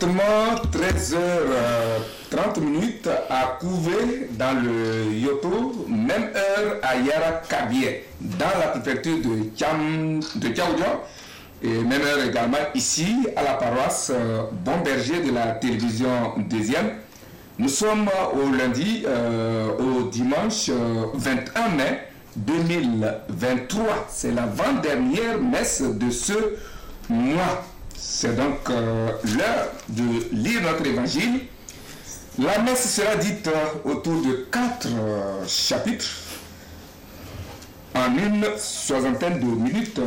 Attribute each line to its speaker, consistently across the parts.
Speaker 1: exactement 13h30 à Couvé dans le Yoto, même heure à Yara-Kabié dans la préfecture de Tchaoudian, et même heure également ici à la paroisse Bon Berger de la télévision deuxième. Nous sommes au lundi, au dimanche 21 mai 2023. C'est l'avant-dernière messe de ce mois. C'est donc l'heure de lire notre évangile. La messe sera dite autour de 4 chapitres en une soixantaine de minutes,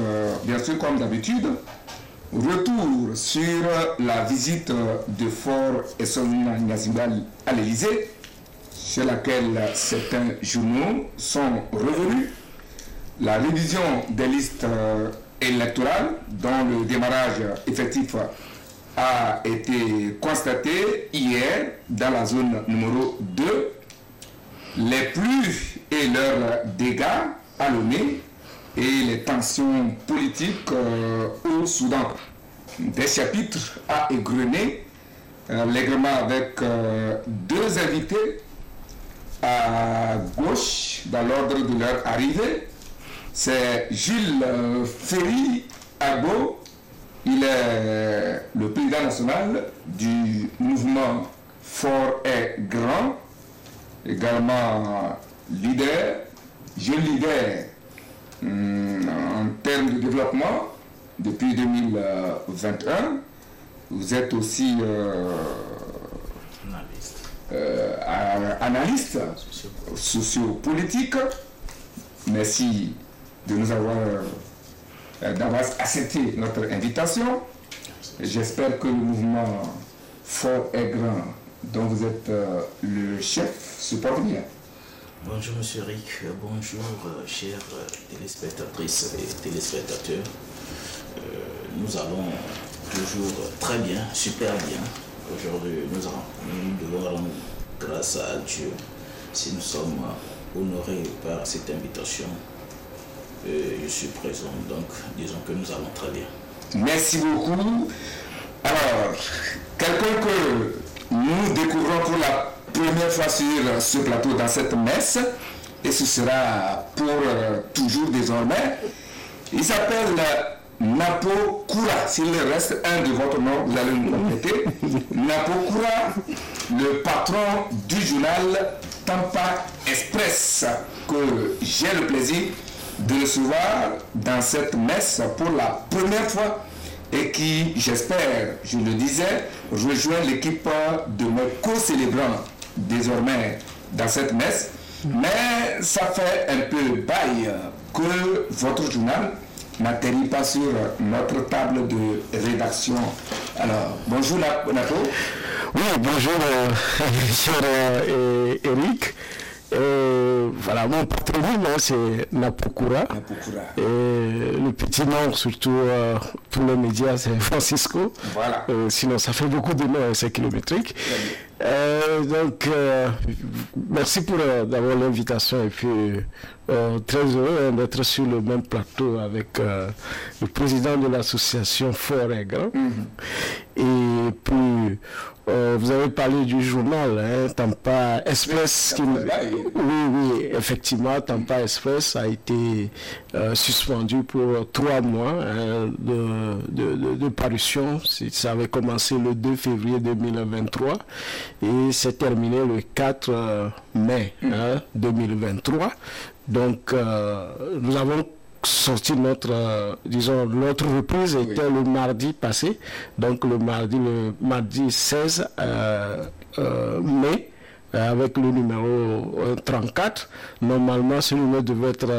Speaker 1: bien sûr comme d'habitude. Retour sur la visite de Faure et Sonia Gnassingbé à l'Élysée, sur laquelle certains journaux sont revenus. La révision des listes électorales, dont le démarrage effectif a été constaté hier dans la zone numéro 2. Les pluies et leurs dégâts à Lomé et les tensions politiques au Soudan. Des chapitres à égrener, allègrement avec deux invités à gauche dans l'ordre de leur arrivée. C'est Jules Ferry Agbo, il est le président national du mouvement Fort et Grand, également jeune leader en termes de développement depuis 2021. Vous êtes aussi analyste sociopolitique. Merci de nous avoir d'avoir accepté notre invitation. J'espère que le mouvement Fort et Grand, dont vous êtes le chef, se porte bien.
Speaker 2: Bonjour Monsieur Rick, bonjour chères téléspectatrices et téléspectateurs. Nous allons toujours très bien, super bien. Aujourd'hui, nous devons rendre grâce à Dieu si nous sommes honorés par cette invitation. Je suis présent, donc disons que nous allons très bien.
Speaker 1: Merci beaucoup. Alors, quelqu'un que nous découvrons pour la première fois sur ce plateau dans cette messe, et ce sera pour toujours désormais. Il s'appelle Napo Koura. S'il reste un de votre nom, vous allez nous compléter. Napo Koura, le patron du journal Tampa Express, que j'ai le plaisir de recevoir dans cette messe pour la première fois et qui, j'espère, je le disais, rejoint l'équipe de mes co-célébrants désormais dans cette messe. Mais ça fait un peu bail que votre journal n'atterrit pas sur notre table de rédaction. Alors, bonjour Napo.
Speaker 3: Oui, bonjour cher Eric. Voilà, mon patronyme c'est Napo Koura. Le petit nom, surtout pour les médias, c'est Francisco.
Speaker 1: Voilà.
Speaker 3: Sinon, ça fait beaucoup de noms, c'est kilométrique. Donc, merci pour d'avoir l'invitation et puis très heureux d'être sur le même plateau avec le président de l'association Fort et Grand. Et puis, vous avez parlé du journal, Tampa Express. Oui, effectivement, Tampa Express a été suspendu pour 3 mois de parution. Ça avait commencé le 2 février 2023 et c'est terminé le 4 mai 2023. Donc, nous avons sorti notre reprise était le mardi passé, donc le mardi 16 mai, avec le numéro 34. Normalement, ce numéro devait être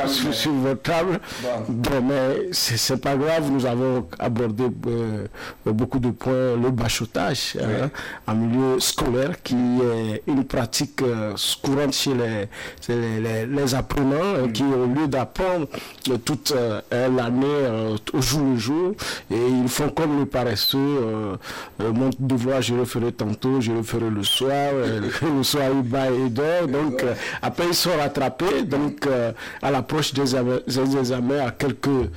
Speaker 3: sur votre table. Bon, mais c'est pas grave, nous avons abordé beaucoup de points. Le bachotage en milieu scolaire, qui est une pratique courante chez les apprenants, qui au lieu d'apprendre toute l'année au jour le jour, et ils font comme le paresseux, mon devoir je le ferai tantôt, je le ferai le soir. le soir il bat et dort. Donc après ils sont rattrapés. Donc à l'approche des examens, à quelques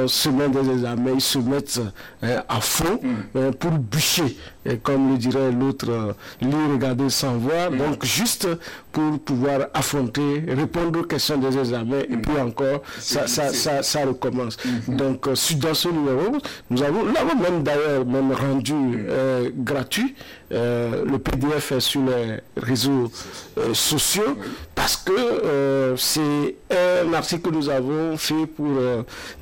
Speaker 3: semaines des examens, ils se mettent à fond pour bûcher. Et comme le dirait l'autre, lire, regarder sans voir. Donc juste pour pouvoir affronter, répondre aux questions des examens et puis encore ça recommence. Donc dans ce numéro, nous l'avons même d'ailleurs rendu gratuit. Le PDF est sur les réseaux sociaux parce que c'est un article que nous avons fait pour,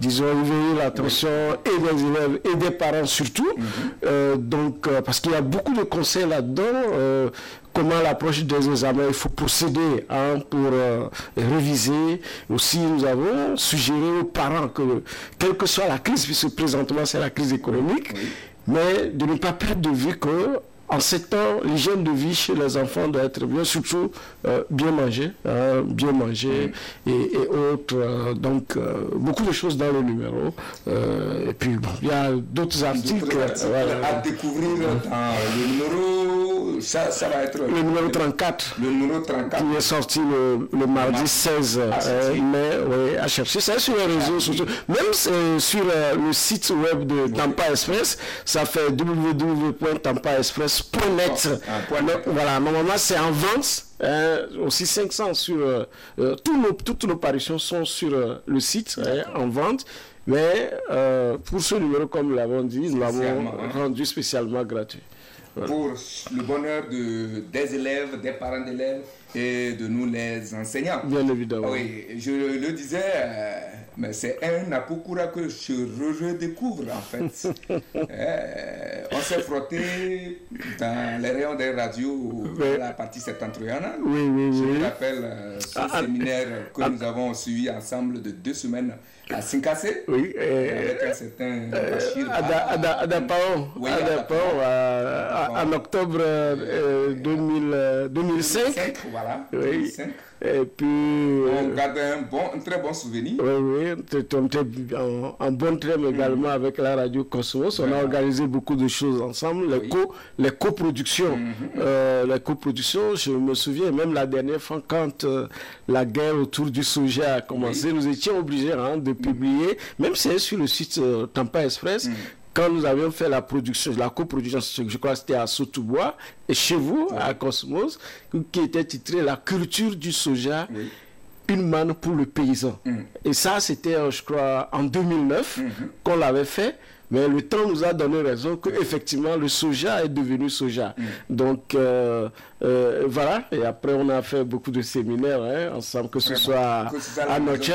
Speaker 3: disons, éveiller l'attention et des élèves et des parents surtout. Donc, parce qu'il y a beaucoup de conseils là-dedans. Comment l'approche des examens, il faut procéder pour réviser. Aussi, nous avons suggéré aux parents que, quelle que soit la crise, puisque présentement c'est la crise économique, mais de ne pas perdre de vue que en 7 ans, l'hygiène de vie chez les enfants doit être bien, surtout bien manger et autres. Donc, beaucoup de choses dans le numéro. Et puis, bon, il y a d'autres articles
Speaker 1: à découvrir dans le numéro. Ça va être
Speaker 3: le numéro 34.
Speaker 1: Le numéro 34.
Speaker 3: Qui est sorti le mardi 16 mai, à chercher. C'est sur les réseaux sociaux. Même sur le site web de Tampa Express, ça fait www.tampaexpress.net. Voilà, normalement c'est en vente. Aussi 500 sur toutes nos parutions sont sur le site en vente, mais pour ce numéro, comme nous l'avons dit, nous l'avons rendu spécialement gratuit.
Speaker 1: Voilà. Pour le bonheur des élèves, des parents d'élèves et de nous les enseignants.
Speaker 3: Bien évidemment.
Speaker 1: Oui, je le disais, mais c'est un Apokura que je redécouvre en fait. On s'est frotté dans les rayons des radios de la partie septentrionale. Je me rappelle ce séminaire que nous avons suivi ensemble de 2 semaines à Sinkassé. Avec un certain Bachir
Speaker 3: Adapao. En octobre 2005.
Speaker 1: Voilà.
Speaker 3: 2005. Et puis,
Speaker 1: on garde un très bon souvenir.
Speaker 3: Oui, en bon terme également avec la radio Cosmos. On a organisé beaucoup de choses ensemble, les coproductions. Les coproductions, je me souviens même la dernière fois quand la guerre autour du soja a commencé, nous étions obligés de publier, même si c'est sur le site Tampa Express. Quand nous avions fait la coproduction, je crois que c'était à Sotubois, et chez vous, à Cosmos, qui était titré La culture du soja, une manne pour le paysan. Et ça, c'était, je crois, en 2009 qu'on l'avait fait. Mais le temps nous a donné raison qu'effectivement, le soja est devenu soja. Donc, voilà. Et après, on a fait beaucoup de séminaires ensemble, que ce soit à Noche.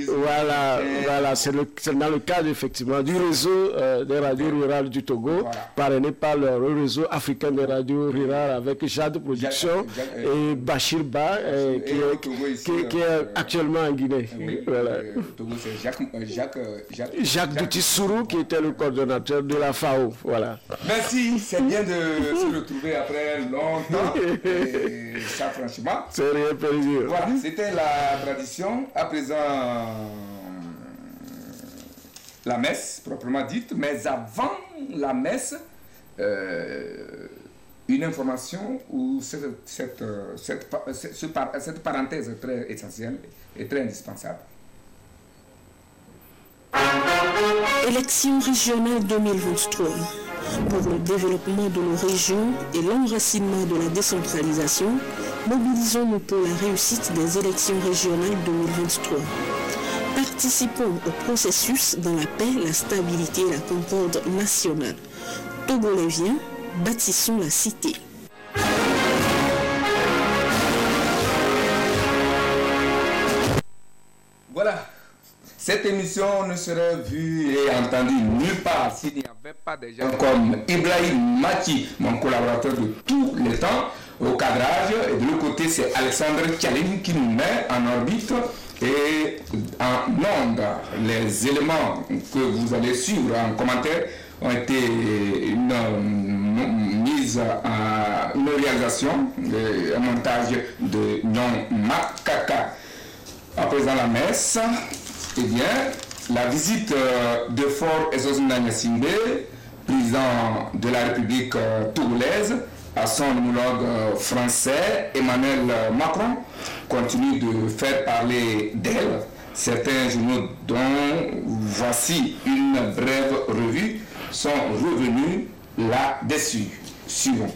Speaker 3: Voilà. C'est dans le cadre, effectivement, du réseau des radios rurales du Togo, parrainé par le réseau africain des radios rurales avec Jade Production et Bachir Ba, qui est actuellement en Guinée.
Speaker 1: Togo, c'est
Speaker 3: Jacques Doutissourou, qui était le coordonnateur de la FAO. Voilà.
Speaker 1: Merci, c'est bien de se retrouver après longtemps. Et ça, franchement,
Speaker 3: c'est rien plaisir.
Speaker 1: Voilà, c'était la tradition. À présent, la messe, proprement dite. Mais avant la messe, une information où cette parenthèse très essentielle et très indispensable.
Speaker 4: Élections régionales 2023. Pour le développement de nos régions et l'enracinement de la décentralisation, mobilisons-nous pour la réussite des élections régionales 2023. Participons au processus dans la paix, la stabilité et la concorde nationale. Togoléviens, bâtissons la cité.
Speaker 1: Voilà. Cette émission ne serait vue et entendue nulle part s'il n'y avait pas des gens comme Ibrahim Mati, mon collaborateur de tous les temps, au cadrage. Et de l'autre côté, c'est Alexandre Tchaline qui nous met en orbite et en onde. Les éléments que vous allez suivre en commentaire ont été mis à une réalisation, un montage de Nyon Makaka. À présent, la messe. Eh bien, la visite de Fort Ezozuna Nyasimbe, président de la République togolaise, à son homologue français, Emmanuel Macron, continue de faire parler d'elle. Certains journaux dont voici une brève revue sont revenus là-dessus. Suivons.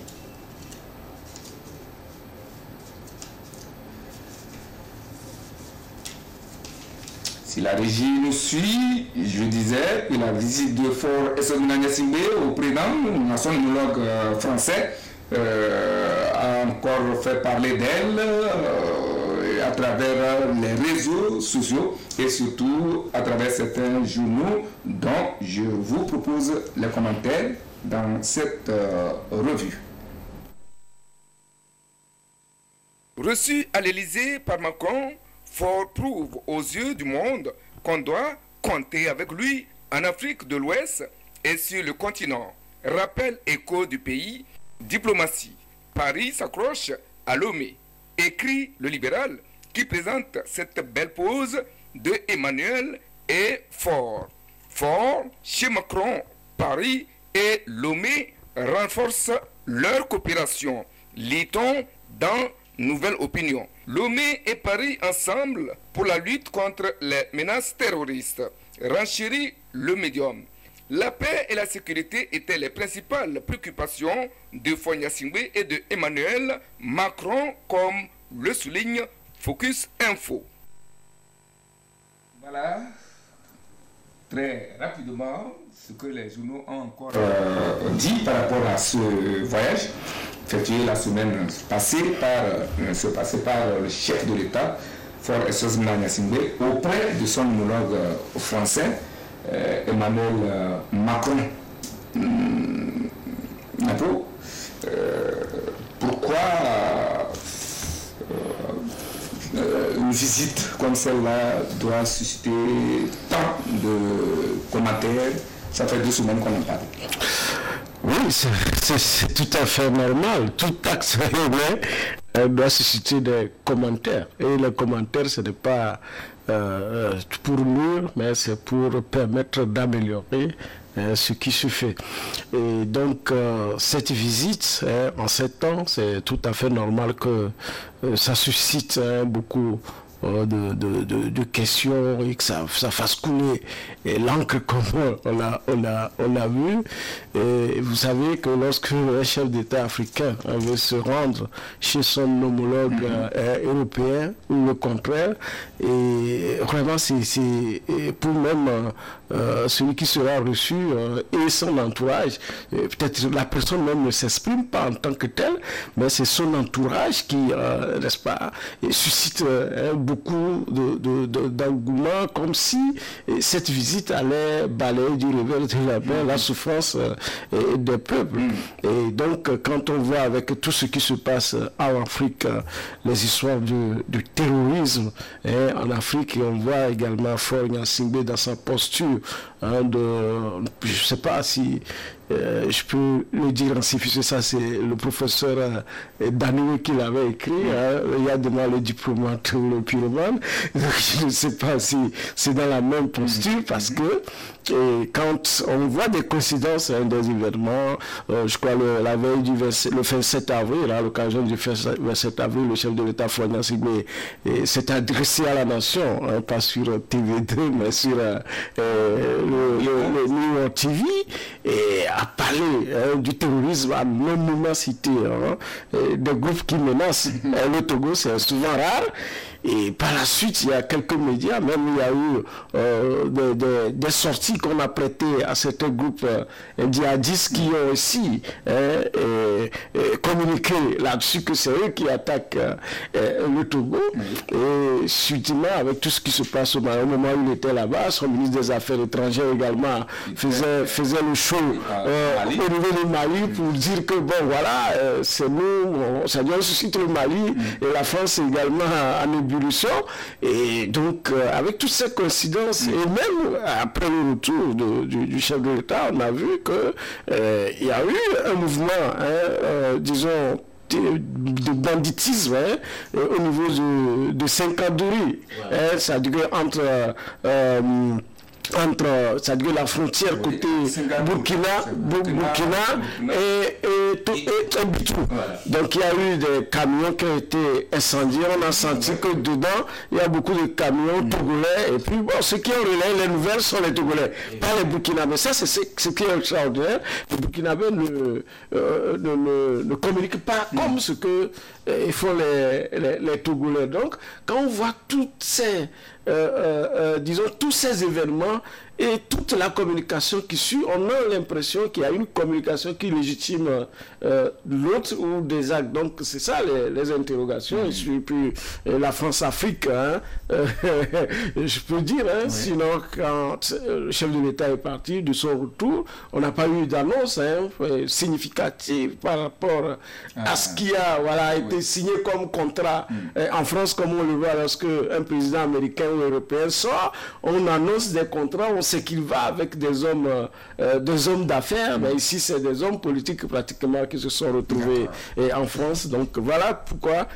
Speaker 1: Si la régie nous suit, je disais que la visite de Faure Essominagne-Singbe au président, son homologue français, a encore fait parler d'elle à travers les réseaux sociaux et surtout à travers certains journaux dont je vous propose les commentaires dans cette revue. Reçu à l'Élysée par Macron, Faure prouve aux yeux du monde qu'on doit compter avec lui en Afrique de l'Ouest et sur le continent. Rappel écho du pays, diplomatie. Paris s'accroche à Lomé. Écrit le libéral qui présente cette belle pose de Emmanuel et Faure. Faure, chez Macron, Paris et Lomé renforcent leur coopération. Lit-on dans Nouvelle Opinion. Lomé et Paris ensemble pour la lutte contre les menaces terroristes. Renchérit le médium. La paix et la sécurité étaient les principales préoccupations de Faure Gnassingbé et de Emmanuel Macron, comme le souligne Focus Info. Voilà, très rapidement, ce que les journaux ont encore dit par rapport à ce voyage effectué la semaine passée par le chef de l'État, Faure Essominagne-Singbe, auprès de son homologue français, Emmanuel Macron. Pourquoi une visite comme celle-là doit susciter tant de commentaires? Ça fait 2 semaines qu'on en parle.
Speaker 3: Oui, c'est tout à fait normal. Tout acte doit susciter des commentaires. Et les commentaires, ce n'est pas pour nous, mais c'est pour permettre d'améliorer ce qui se fait. Et donc, cette visite, en 7 ans, c'est tout à fait normal que ça suscite beaucoup de questions et que ça fasse couler l'encre comme on l'a vu. Et vous savez que lorsque un chef d'État africain veut se rendre chez son homologue européen ou le contraire, et vraiment c'est pour même celui qui sera reçu et son entourage, peut-être la personne même ne s'exprime pas en tant que telle, mais c'est son entourage qui, n'est-ce pas, suscite beaucoup d'engouement, comme si cette visite allait balayer du revers de la main la souffrance des peuples. Et donc, quand on voit avec tout ce qui se passe en Afrique, les histoires de terrorisme en Afrique, et on voit également Faure Gnassingbé dans sa posture je ne sais pas si je peux le dire ainsi, puisque ça c'est le professeur Danoué qui l'avait écrit, il y a devant le diplomate ou le pyromane, je ne sais pas si c'est dans la même posture, parce que quand on voit des coïncidences des événements, je crois la veille du le 27 avril, à l'occasion du 27 avril, le chef de l'État Faure Gnassingbé s'est adressé à la nation, pas sur TV2, mais sur le New York TV, et a parlé du terrorisme, a nommément cité des groupes qui menacent le Togo, c'est souvent rare. Et par la suite, il y a quelques médias, même il y a eu des sorties qu'on a prêtées à certains groupes djihadistes qui ont aussi communiqué là-dessus que c'est eux qui attaquent le Togo. Et subitement, avec tout ce qui se passe au moment où il était là-bas, son ministre des Affaires étrangères également faisait le show au niveau du Mali pour dire que bon voilà, c'est nous, ça doit susciter le Mali et la France également en ébullition. Et donc, avec toutes ces coïncidences, et même après le retour du chef de l'État, on a vu qu'il y a eu un mouvement, disons, de banditisme au niveau de Saint-Candouri. C'est-à-dire entre entre, c'est-à-dire la frontière côté Burkina et Bitou.
Speaker 1: Voilà.
Speaker 3: Donc il y a eu des camions qui ont été incendiés. On a senti que dedans, il y a beaucoup de camions togolais. Et puis, bon, ceux qui ont relayé les nouvelles sont les Togolais, pas les Burkinabés. Ça, c'est ce qui est extraordinaire. Les Burkinabés ne communiquent pas comme ce que font les Togolais. Donc, quand on voit toutes ces, disons, tous ces événements et toute la communication qui suit, on a l'impression qu'il y a une communication qui légitime l'autre ou des actes. Donc, c'est ça les interrogations. Et puis, la France-Afrique, hein, je peux dire, hein, sinon, quand le chef de l'État est parti, de son retour, on n'a pas eu d'annonce significative par rapport à ce qui a été signé comme contrat en France, comme on le voit lorsque un président américain ou européen sort, on annonce des contrats, on sait qu'il va avec des hommes d'affaires, mais ici c'est des hommes politiques pratiquement qui se sont retrouvés en France. Donc voilà pourquoi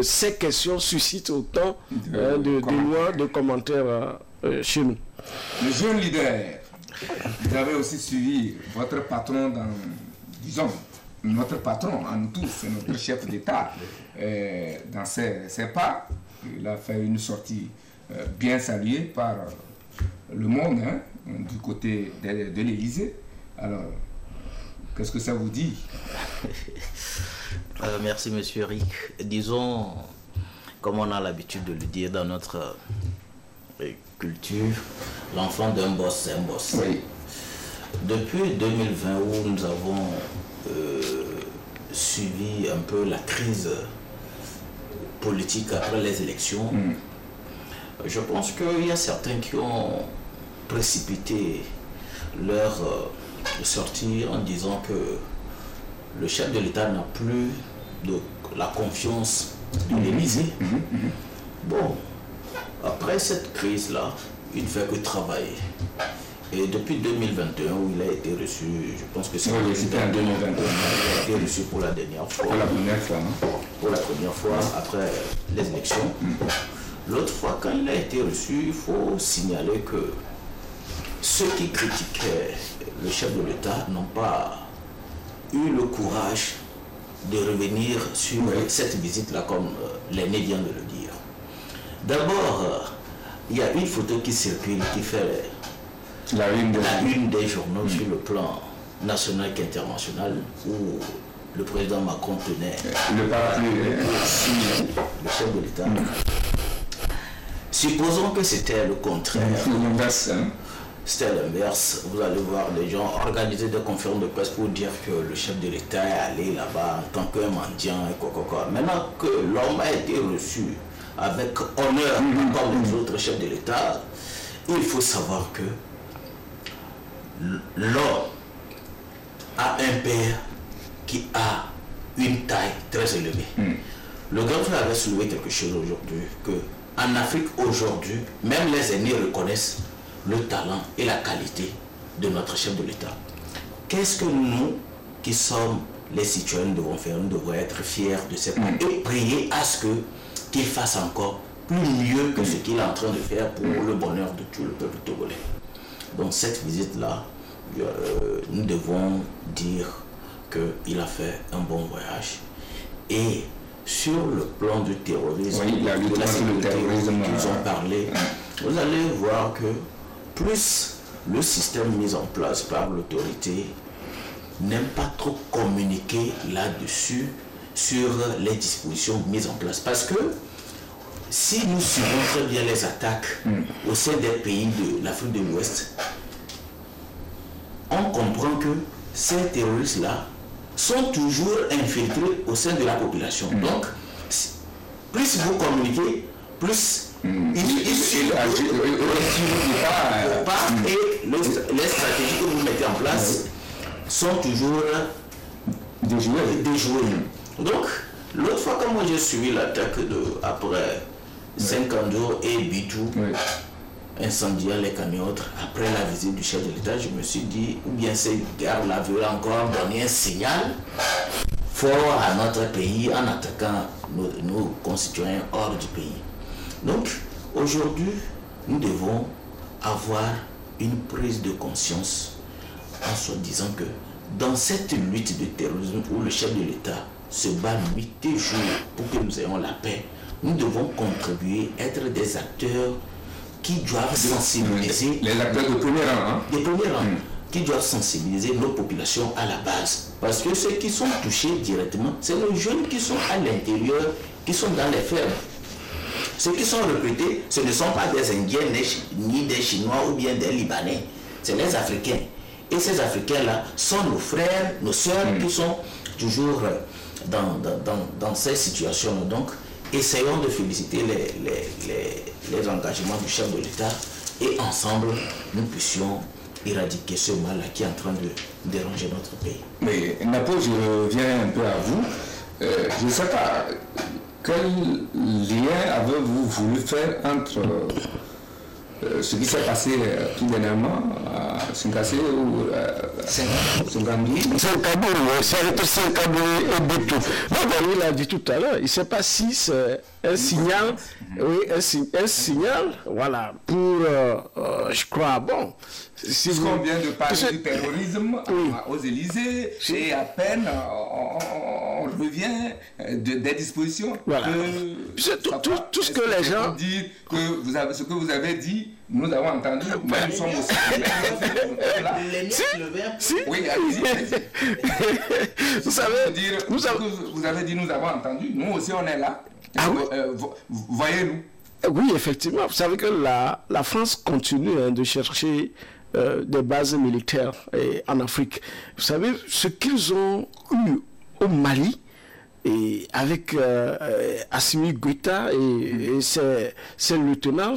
Speaker 3: ces questions suscitent autant de commentaires chez nous.
Speaker 1: Le jeune leader, vous avez aussi suivi votre patron disons, notre patron, à nous tous, c'est notre chef d'État, dans ses pas. Il a fait une sortie bien saluée par le monde, hein, du côté de l'Élysée. Alors, qu'est-ce que ça vous dit?
Speaker 2: Merci, monsieur Eric. Disons, comme on a l'habitude de le dire dans notre culture, l'enfant d'un boss, c'est un boss.
Speaker 1: Oui.
Speaker 2: Depuis 2020, où nous avons suivi un peu la crise politique après les élections, je pense qu'il y a certains qui ont précipité leur sortie en disant que le chef de l'État n'a plus de la confiance de l'Élysée. Bon, après cette crise-là, il ne fait que travailler. Et depuis 2021, où il a été reçu, je pense que c'est en 2021, il a été reçu pour la dernière fois.
Speaker 1: Pour la première fois, hein?
Speaker 2: Pour la première fois après les élections. L'autre fois, quand il a été reçu, il faut signaler que ceux qui critiquaient le chef de l'État n'ont pas eu le courage de revenir sur cette visite-là, comme l'aîné vient de le dire. D'abord, il y a une photo qui circule, qui fait la une des journaux sur le plan national qu'international, où le président Macron tenait
Speaker 1: le parapluie,
Speaker 2: le chef de l'État. Supposons que c'était le contraire. C'était l'inverse. Vous allez voir les gens organiser des conférences de presse pour dire que le chef de l'État est allé là-bas en tant qu'un mendiant et quoi. Maintenant que l'homme a été reçu avec honneur comme les autres chefs de l'État, il faut savoir que l'homme a un père qui a une taille très élevée. Le grand frère avait soulevé quelque chose aujourd'hui, que en Afrique aujourd'hui, même les aînés reconnaissent le talent et la qualité de notre chef de l'État. Qu'est-ce que nous, qui sommes les citoyens, devons faire? Nous devons être fiers de cette et prier à ce qu'il fasse encore plus mieux que ce qu'il est en train de faire pour le bonheur de tout le peuple togolais. Donc cette visite-là, nous devons dire qu'il a fait un bon voyage. Et sur le plan du terrorisme, de la sécurité qu'ils ont parlé, vous allez voir que plus le système mis en place par l'autorité n'aime pas trop communiquer là-dessus sur les dispositions mises en place. Parce que si nous suivons très bien les attaques au sein des pays de l'Afrique de l'Ouest, on comprend que ces terroristes-là sont toujours infiltrés au sein de la population. Donc, plus vous communiquez, plus ils suivent pas et les stratégies que vous mettez en place sont toujours déjouées. Donc, l'autre fois, quand moi j'ai suivi l'attaque après 50 jours et Bitou, incendiant les camions, après la visite du chef de l'État, je me suis dit, ou bien ces gars-là veulent encore donner un signal fort à notre pays en attaquant nos concitoyens hors du pays. Donc, aujourd'hui, nous devons avoir une prise de conscience en se disant que dans cette lutte de terrorisme où le chef de l'État se bat nuit et jour pour que nous ayons la paix, nous devons contribuer, être des acteurs qui doivent sensibiliser...
Speaker 1: Les acteurs de premier rang. Hein?
Speaker 2: Des premiers rangs, qui doivent sensibiliser nos populations à la base. Parce que ceux qui sont touchés directement, c'est les jeunes qui sont à l'intérieur, qui sont dans les fermes. Ceux qui sont recrutés, ce ne sont pas des Indiens, ni des Chinois ou bien des Libanais. C'est les Africains. Et ces Africains-là sont nos frères, nos sœurs qui sont toujours dans ces situations. Donc, essayons de féliciter les engagements du chef de l'État et ensemble, nous puissions éradiquer ce mal-là qui est en train de déranger notre pays.
Speaker 1: Mais Napo, je reviens un peu à vous. Je ne sais pas quel lien avez-vous voulu faire entre ce qui s'est passé tout dernièrement à Singassé ou Singambie.
Speaker 3: C'est entre Singambie et Beto. Il a dit tout à l'heure, il ne sait pas si c'est un signal, un signal, voilà, pour, je crois, bon.
Speaker 1: Si on vient de parler du terrorisme aux Élysées, et à peine on revient des dispositions.
Speaker 3: Voilà. Tout ce que les gens
Speaker 1: disent, ce que vous avez dit, nous avons entendu, nous sommes aussi. Oui, allez-y. Vous avez dit, nous avons entendu, nous aussi on est là.
Speaker 3: Ah oui?
Speaker 1: Voyez-nous.
Speaker 3: Oui, effectivement. Vous savez que la France continue de chercher des bases militaires en Afrique. Vous savez, ce qu'ils ont eu au Mali, et avec Assimi Goïta et ses lieutenants,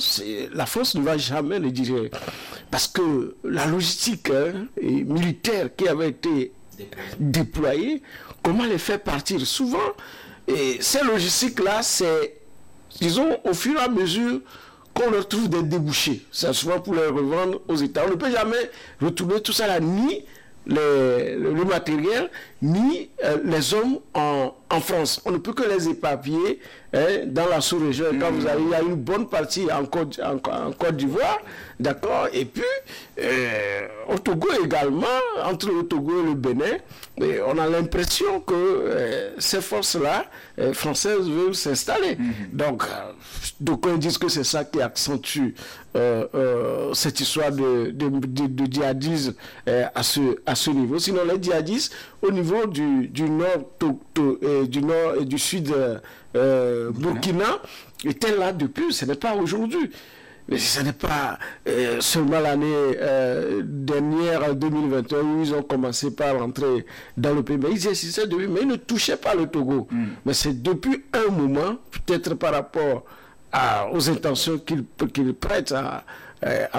Speaker 3: la France ne va jamais le dire. Parce que la logistique militaire qui avait été déployée, comment les faire partir? Souvent, et ces logistiques-là, c'est, disons, au fur et à mesure qu'on leur trouve des débouchés. C'est souvent pour les revendre aux États. On ne peut jamais retrouver tout ça là, ni le matériel, ni les hommes en France. On ne peut que les éparpiller dans la sous-région. Quand vous avez, il y a une bonne partie en Côte d'Ivoire, d'accord, et puis au Togo également, entre le Togo et le Bénin, on a l'impression que ces forces-là françaises veulent s'installer. Donc on dit que c'est ça qui accentue cette histoire de djihadisme à ce niveau. Sinon, les djihadistes, au niveau du nord et du sud Burkina, étaient là depuis, ce n'est pas aujourd'hui. Mais ce n'est pas seulement l'année dernière, en 2021, où ils ont commencé par rentrer dans le pays. Mais ils existaient depuis, mais ils ne touchaient pas le Togo. Mais c'est depuis un moment, peut-être par rapport aux intentions qu'ils prêtent à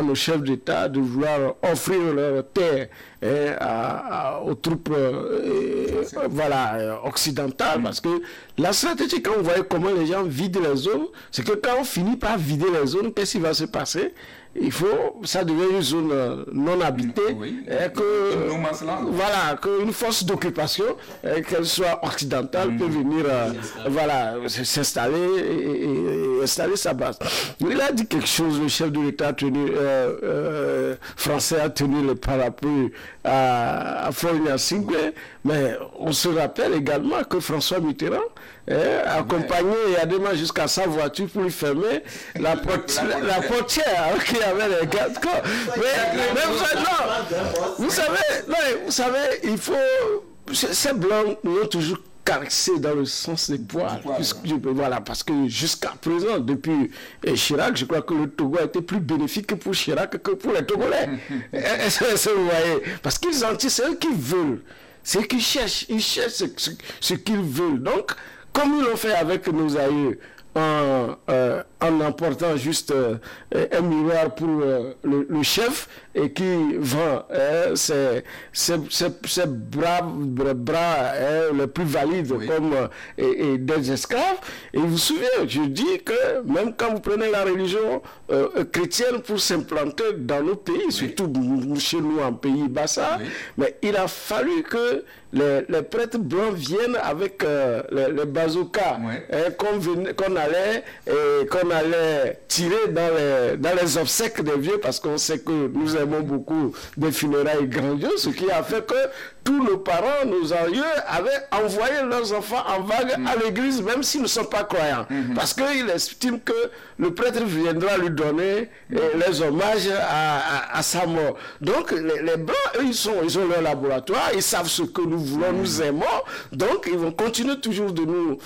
Speaker 3: nos chefs d'État de vouloir offrir leur terre aux troupes occidentales, parce que la stratégie, quand vous voyez comment les gens vident les zones, c'est que quand on finit par vider les zones, qu'est-ce qui va se passer? Ça devient une zone non habitée, qu'une force d'occupation, qu'elle soit occidentale, peut venir s'installer et installer sa base. Il a dit quelque chose, le chef de l'État français a tenu le parapluie à Florian Singlet, mais on se rappelle également que François Mitterrand accompagné Yadema jusqu'à sa voiture pour lui fermer la portière qui avait les gardes. Vous savez, il faut... Ces blancs nous ont toujours caressé dans le sens des poils. Parce que jusqu'à présent, depuis Chirac, je crois que le Togo a été plus bénéfique pour Chirac que pour les Togolais. Vous voyez, parce qu'ils en tirent, c'est eux qui veulent. C'est eux qui cherchent. Ils cherchent ce qu'ils veulent. Donc, comme ils l'ont fait avec nos aïeux, en emportant juste un miroir pour le chef et qui vend ses bras les plus valides comme des esclaves. Et vous vous souvenez, je dis que même quand vous prenez la religion chrétienne pour s'implanter dans nos pays, surtout chez nous en pays Bassa, mais il a fallu que les prêtres blancs viennent avec les bazookas qu'on allait et qu'on on allait tirer dans les obsèques des vieux, parce qu'on sait que nous aimons beaucoup des funérailles grandioses, ce qui a fait que tous nos parents, nos aïeux avaient envoyé leurs enfants en vague à l'église, même s'ils ne sont pas croyants. Parce qu'ils estiment que le prêtre viendra lui donner les hommages à sa mort. Donc les Blancs, eux, ils ont leur laboratoire, ils savent ce que nous voulons, nous aimons, donc ils vont continuer toujours de nous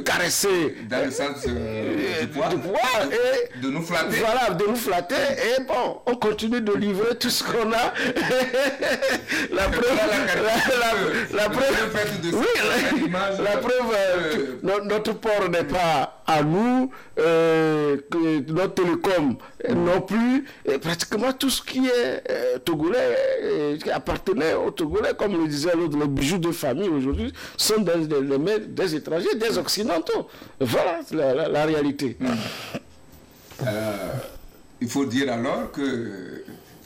Speaker 3: caresser
Speaker 1: dans le sens du pouvoir,
Speaker 3: et
Speaker 1: de nous flatter.
Speaker 3: Voilà, de nous flatter, et bon, on continue de livrer tout ce qu'on a. La preuve, notre port n'est pas à nous, notre télécom non plus, et pratiquement tout ce qui est togolais, qui appartenait aux Togolais, comme le disait l'autre, les bijoux de famille aujourd'hui sont des étrangers, des occidentaux. Voilà la réalité.
Speaker 1: Il faut dire alors que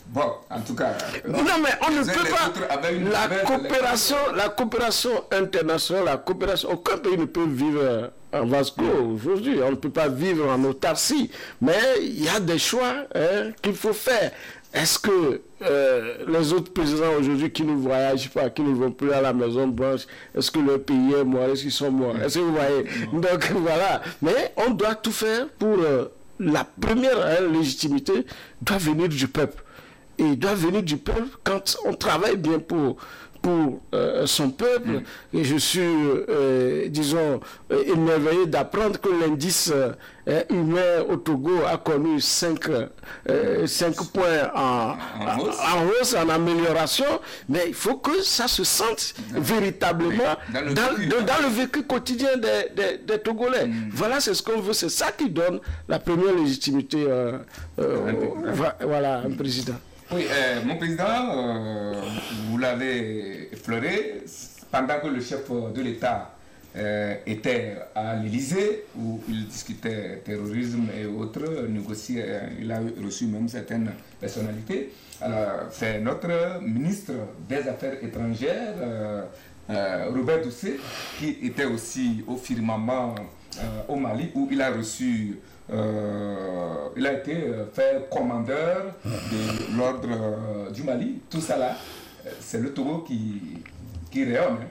Speaker 1: bon, en tout cas...
Speaker 3: Non, mais on ne peut pas... La coopération internationale, aucun pays ne peut vivre en vase clos aujourd'hui. On ne peut pas vivre en autarcie. Mais il y a des choix qu'il faut faire. Est-ce que les autres présidents aujourd'hui qui ne voyagent pas, qui ne vont plus à la Maison Blanche, est-ce que leur pays est mort? Est-ce qu'ils sont morts? Est-ce que vous voyez? Donc voilà. Mais on doit tout faire pour... la première légitimité doit venir du peuple. Et il doit venir du peuple quand on travaille bien pour son peuple. Et je suis, disons, émerveillé d'apprendre que l'indice humain au Togo a connu 5 points en hausse, en amélioration. Mais il faut que ça se sente véritablement dans le vécu quotidien des Togolais. Voilà, c'est ce qu'on veut. C'est ça qui donne la première légitimité voilà, un président.
Speaker 1: Oui, mon président, vous l'avez effleuré, pendant que le chef de l'État était à l'Élysée, où il discutait terrorisme et autres, négociait, il a reçu même certaines personnalités. Alors, c'est notre ministre des Affaires étrangères, Robert Doucet, qui était aussi au firmament au Mali, où il a reçu... il a été fait commandeur de l'ordre du Mali. Tout ça là, c'est le Togo qui rayonne.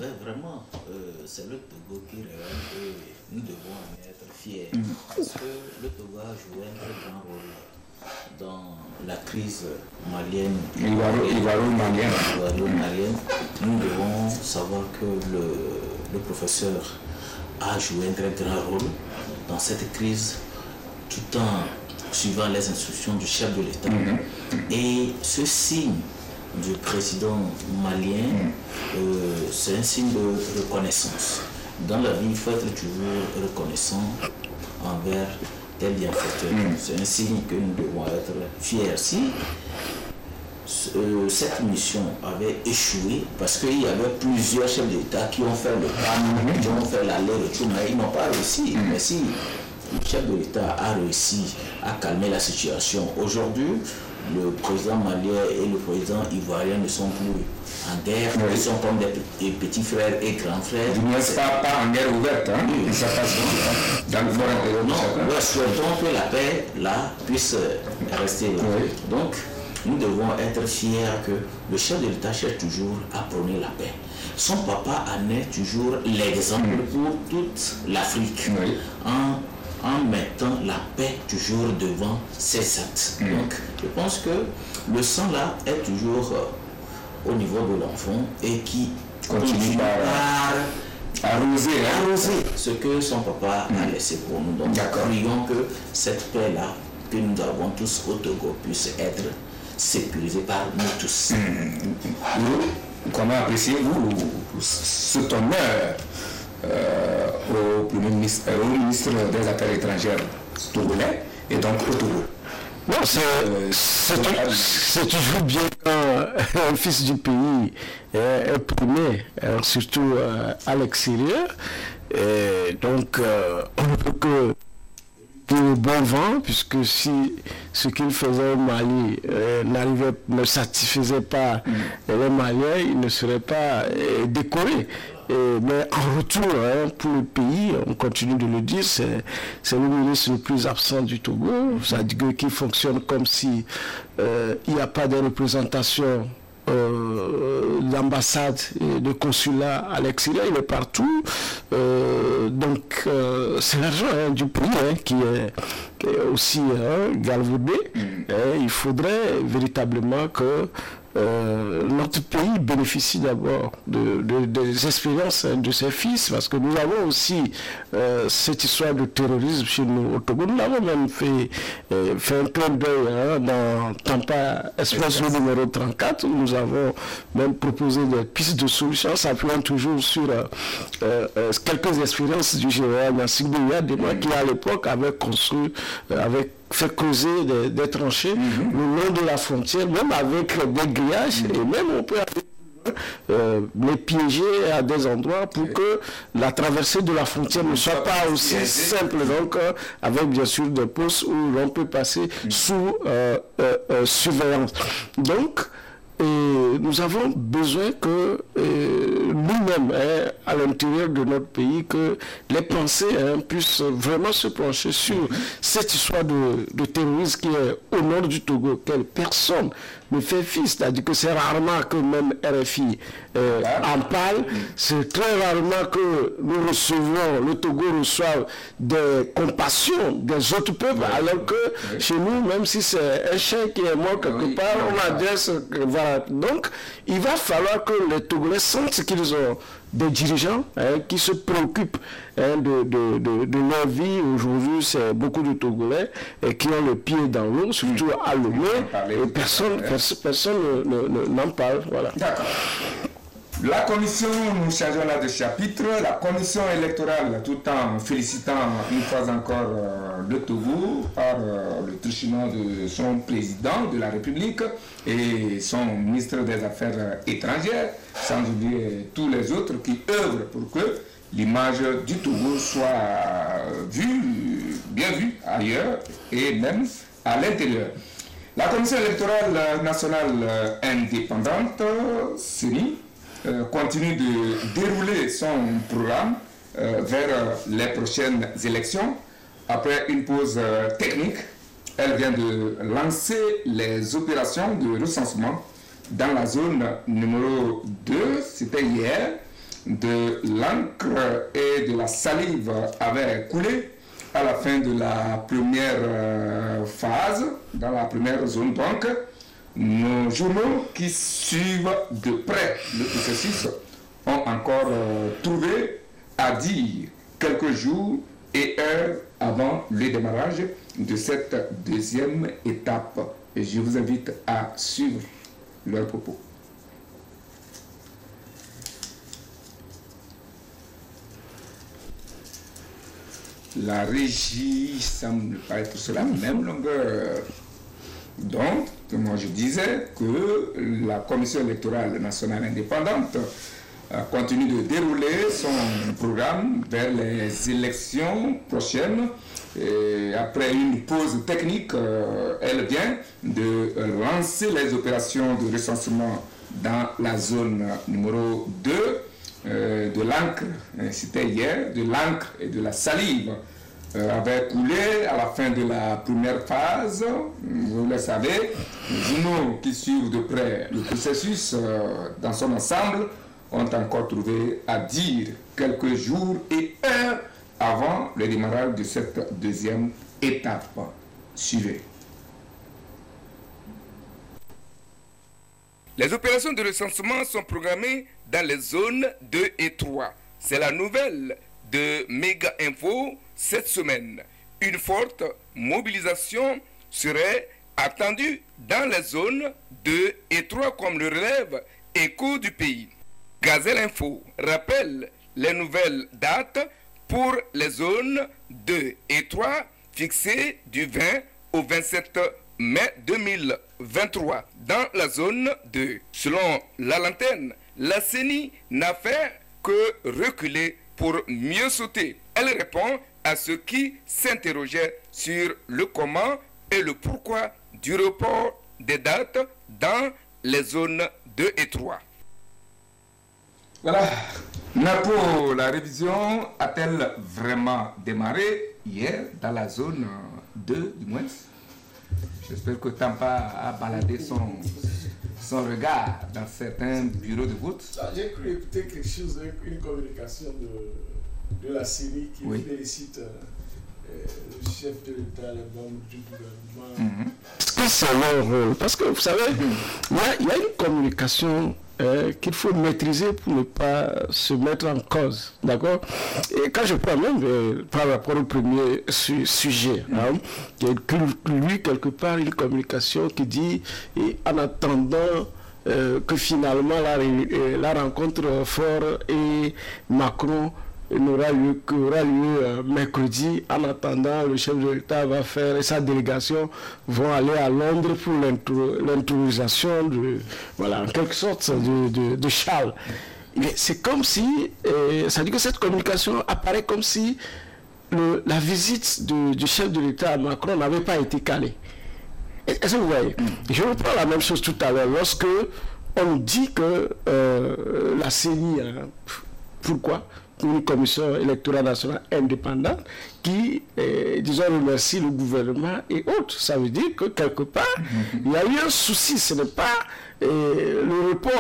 Speaker 2: Ouais, vraiment, c'est le Togo qui rayonne et nous devons en être fiers. Parce que le Togo a joué un très grand rôle dans la crise malienne. Ivoiro-malienne. Nous devons savoir que le professeur a joué un très grand rôle dans cette crise, tout en suivant les instructions du chef de l'État. Et ce signe du président malien, c'est un signe de reconnaissance. Dans la vie, il faut être toujours reconnaissant envers tel bienfaiteur. C'est un signe que nous devons être fiers. Si cette mission avait échoué, parce qu'il y avait plusieurs chefs d'État qui ont fait le pas, qui ont fait l'aller-retour, mais ils n'ont pas réussi. Mais si le chef de l'État a réussi à calmer la situation, aujourd'hui, le président malien et le président ivoirien ne sont plus en guerre, ils sont comme des petits frères et grands frères.
Speaker 1: Ils ne sont pas en guerre ouverte, hein? Ça passe dans le fort intérieur.
Speaker 2: Non, nous souhaitons que la paix là puisse rester là. Donc, nous devons être fiers que le chef de l'État cherche toujours à prôner la paix. Son papa en est toujours l'exemple pour toute l'Afrique, en mettant la paix toujours devant ses actes. Donc, je pense que le sang là est toujours au niveau de l'enfant et qui continue à arroser ce que son papa a laissé pour nous. Donc, prions que cette paix là que nous avons tous au Togo puisse être sécurisé par nous tous.
Speaker 1: Comment appréciez-vous cet honneur au ministre des Affaires étrangères togolais et donc au Togo?
Speaker 3: Non, c'est toujours bien quand un fils du pays est primé, surtout à l'extérieur. Donc, on ne peut que bon vent, puisque si ce qu'il faisait au Mali ne satisfaisait pas les Maliens, il ne serait pas décoré. Mais en retour, pour le pays, on continue de le dire, c'est le ministre le plus absent du Togo, c'est-à-dire qu'il fonctionne comme si il n'y a pas de représentation. L'ambassade et le consulat à l'extérieur, il est partout. Donc, c'est l'argent du pays qui est aussi galvaudé. Il faudrait véritablement que notre pays bénéficie d'abord des expériences de ses fils, parce que nous avons aussi cette histoire de terrorisme chez nous au Togo. Nous l'avons même fait un clin d'œil dans Tampa Express numéro 34, où nous avons même proposé des pistes de solutions, s'appuyant toujours sur quelques expériences du général Nassik Douya, qui à l'époque avait construit, fait creuser des tranchées le long de la frontière, même avec des grillages, et même on peut les piéger à des endroits pour que la traversée de la frontière ne soit pas aussi simple, donc avec bien sûr des postes où l'on peut passer sous surveillance. Donc, nous avons besoin que nous-mêmes, à l'intérieur de notre pays, que les pensées puissent vraiment se pencher sur cette histoire de terrorisme qui est au nord du Togo, quelle personne ne fait fi, c'est-à-dire que c'est rarement que même RFI en parle, c'est très rarement que nous recevons, le Togo reçoit des compassions des autres peuples, alors que chez nous, même si c'est un chien qui est mort quelque part, on adresse, voilà. Donc, il va falloir que les Togolais sentent qu'ils ont des dirigeants qui se préoccupent de leur vie. Aujourd'hui, c'est beaucoup de Togolais qui ont le pied dans l'eau, surtout à Lomé, et personne n'en parle. Voilà.
Speaker 1: D'accord. La commission, nous changeons là de chapitre, la commission électorale, tout en félicitant une fois encore le Togo par le truchement de son président de la République et son ministre des Affaires étrangères, sans oublier tous les autres qui œuvrent pour que l'image du Togo soit bien vue ailleurs et même à l'intérieur. La commission électorale nationale indépendante, CENI, continue de dérouler son programme vers les prochaines élections. Après une pause technique, elle vient de lancer les opérations de recensement dans la zone numéro 2, c'était hier. De l'encre et de la salive avaient coulé à la fin de la première phase, dans la première zone donc. Nos journaux qui suivent de près le processus ont encore trouvé à dire quelques jours et heures avant le démarrage de cette deuxième étape. Et je vous invite à suivre leurs propos. La régie semble pas être sur la même longueur. Donc, moi je disais que la Commission électorale nationale indépendante continue de dérouler son programme vers les élections prochaines. Et après une pause technique, elle vient de lancer les opérations de recensement dans la zone numéro 2 de l'encre, c'était hier, de l'encre et de la salive. Avait coulé à la fin de la première phase. Vous le savez, les journaux qui suivent de près le processus dans son ensemble ont encore trouvé à dire quelques jours et heures avant le démarrage de cette deuxième étape. Suivez. Les opérations de recensement sont programmées dans les zones 2 et 3. C'est la nouvelle de Méga Info cette semaine. Une forte mobilisation serait attendue dans les zones 2 et 3 comme le relève Écho du pays. Gazelle Info rappelle les nouvelles dates pour les zones 2 et 3 fixées du 20 au 27 mai 2023 dans la zone 2. Selon la lanterne, la CENI n'a fait que reculer pour mieux sauter. Elle répond à ceux qui s'interrogeaient sur le comment et le pourquoi du report des dates dans les zones 2 et 3. Voilà, Napo, la révision a-t-elle vraiment démarré hier dans la zone 2 du moins? J'espère que Tampa a baladé son regard dans certains bureaux de vote.
Speaker 3: J'ai cru écouter quelque chose, une communication de la CENI qui félicite le chef de l'État, les membres du gouvernement. Parce que c'est leur rôle. Parce que vous savez, il y a une communication qu'il faut maîtriser pour ne pas se mettre en cause. D'accord? Et quand je prends même par rapport au premier sujet, il y a lui quelque part une communication qui dit, et en attendant que finalement la rencontre Faure et Macron n'aura lieu mercredi. En attendant, le chef de l'État va faire et sa délégation vont aller à Londres pour l'intronisation en quelque sorte de Charles. C'est comme si, ça dit que cette communication apparaît comme si la visite du chef de l'État à Macron n'avait pas été calée. Est-ce que vous voyez? Je reprends la même chose tout à l'heure. Lorsque on dit que la CENI, pourquoi? Une commission électorale nationale indépendante qui, disons, remercie le gouvernement et autres. Ça veut dire que quelque part, il y a eu un souci. Ce n'est pas le report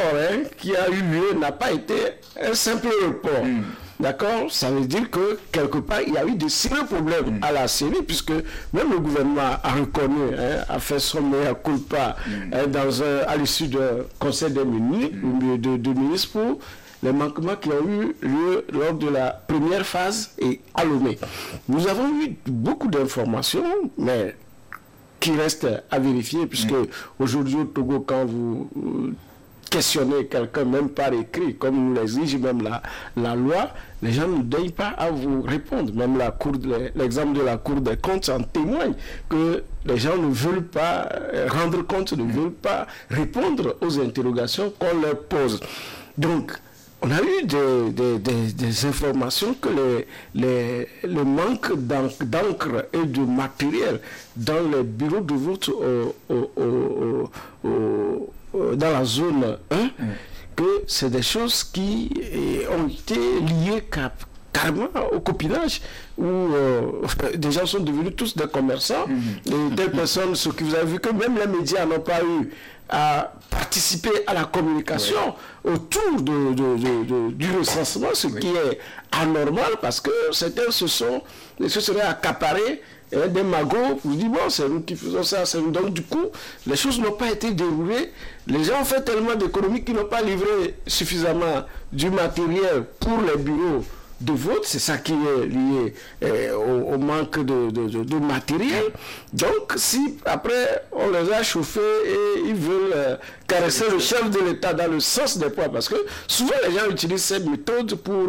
Speaker 3: qui a eu lieu n'a pas été un simple report. D'accord? Ça veut dire que quelque part, il y a eu de sérieux problèmes à la CENI, puisque même le gouvernement a reconnu, a fait son meilleur culpa à l'issue du Conseil des ministres pour les manquements qui ont eu lieu lors de la première phase et à Lomé. Nous avons eu beaucoup d'informations, mais qui restent à vérifier, puisque aujourd'hui au Togo, quand vous questionnez quelqu'un, même par écrit, comme nous l'exige même la loi, les gens ne daignent pas à vous répondre. Même l'exemple de la Cour des comptes en témoigne, que les gens ne veulent pas rendre compte, ne veulent pas répondre aux interrogations qu'on leur pose. Donc, on a eu des informations que le manque d'encre et de matériel dans les bureaux de vote dans la zone 1, que c'est des choses qui ont été liées carrément au copinage, où des gens sont devenus tous des commerçants, et des personnes, ce que vous avez vu, que même les médias n'ont pas eu à participer à la communication autour du recensement, ce qui est anormal, parce que certains se seraient accaparés des magots pour dire bon, c'est nous qui faisons ça, c'est nous. Donc du coup, les choses n'ont pas été déroulées. Les gens ont fait tellement d'économies qu'ils n'ont pas livré suffisamment du matériel pour les bureaux de vote. C'est ça qui est lié au manque de matériel. Donc si après on les a chauffés et ils veulent caresser le chef de l'État dans le sens des poids, parce que souvent les gens utilisent cette méthode pour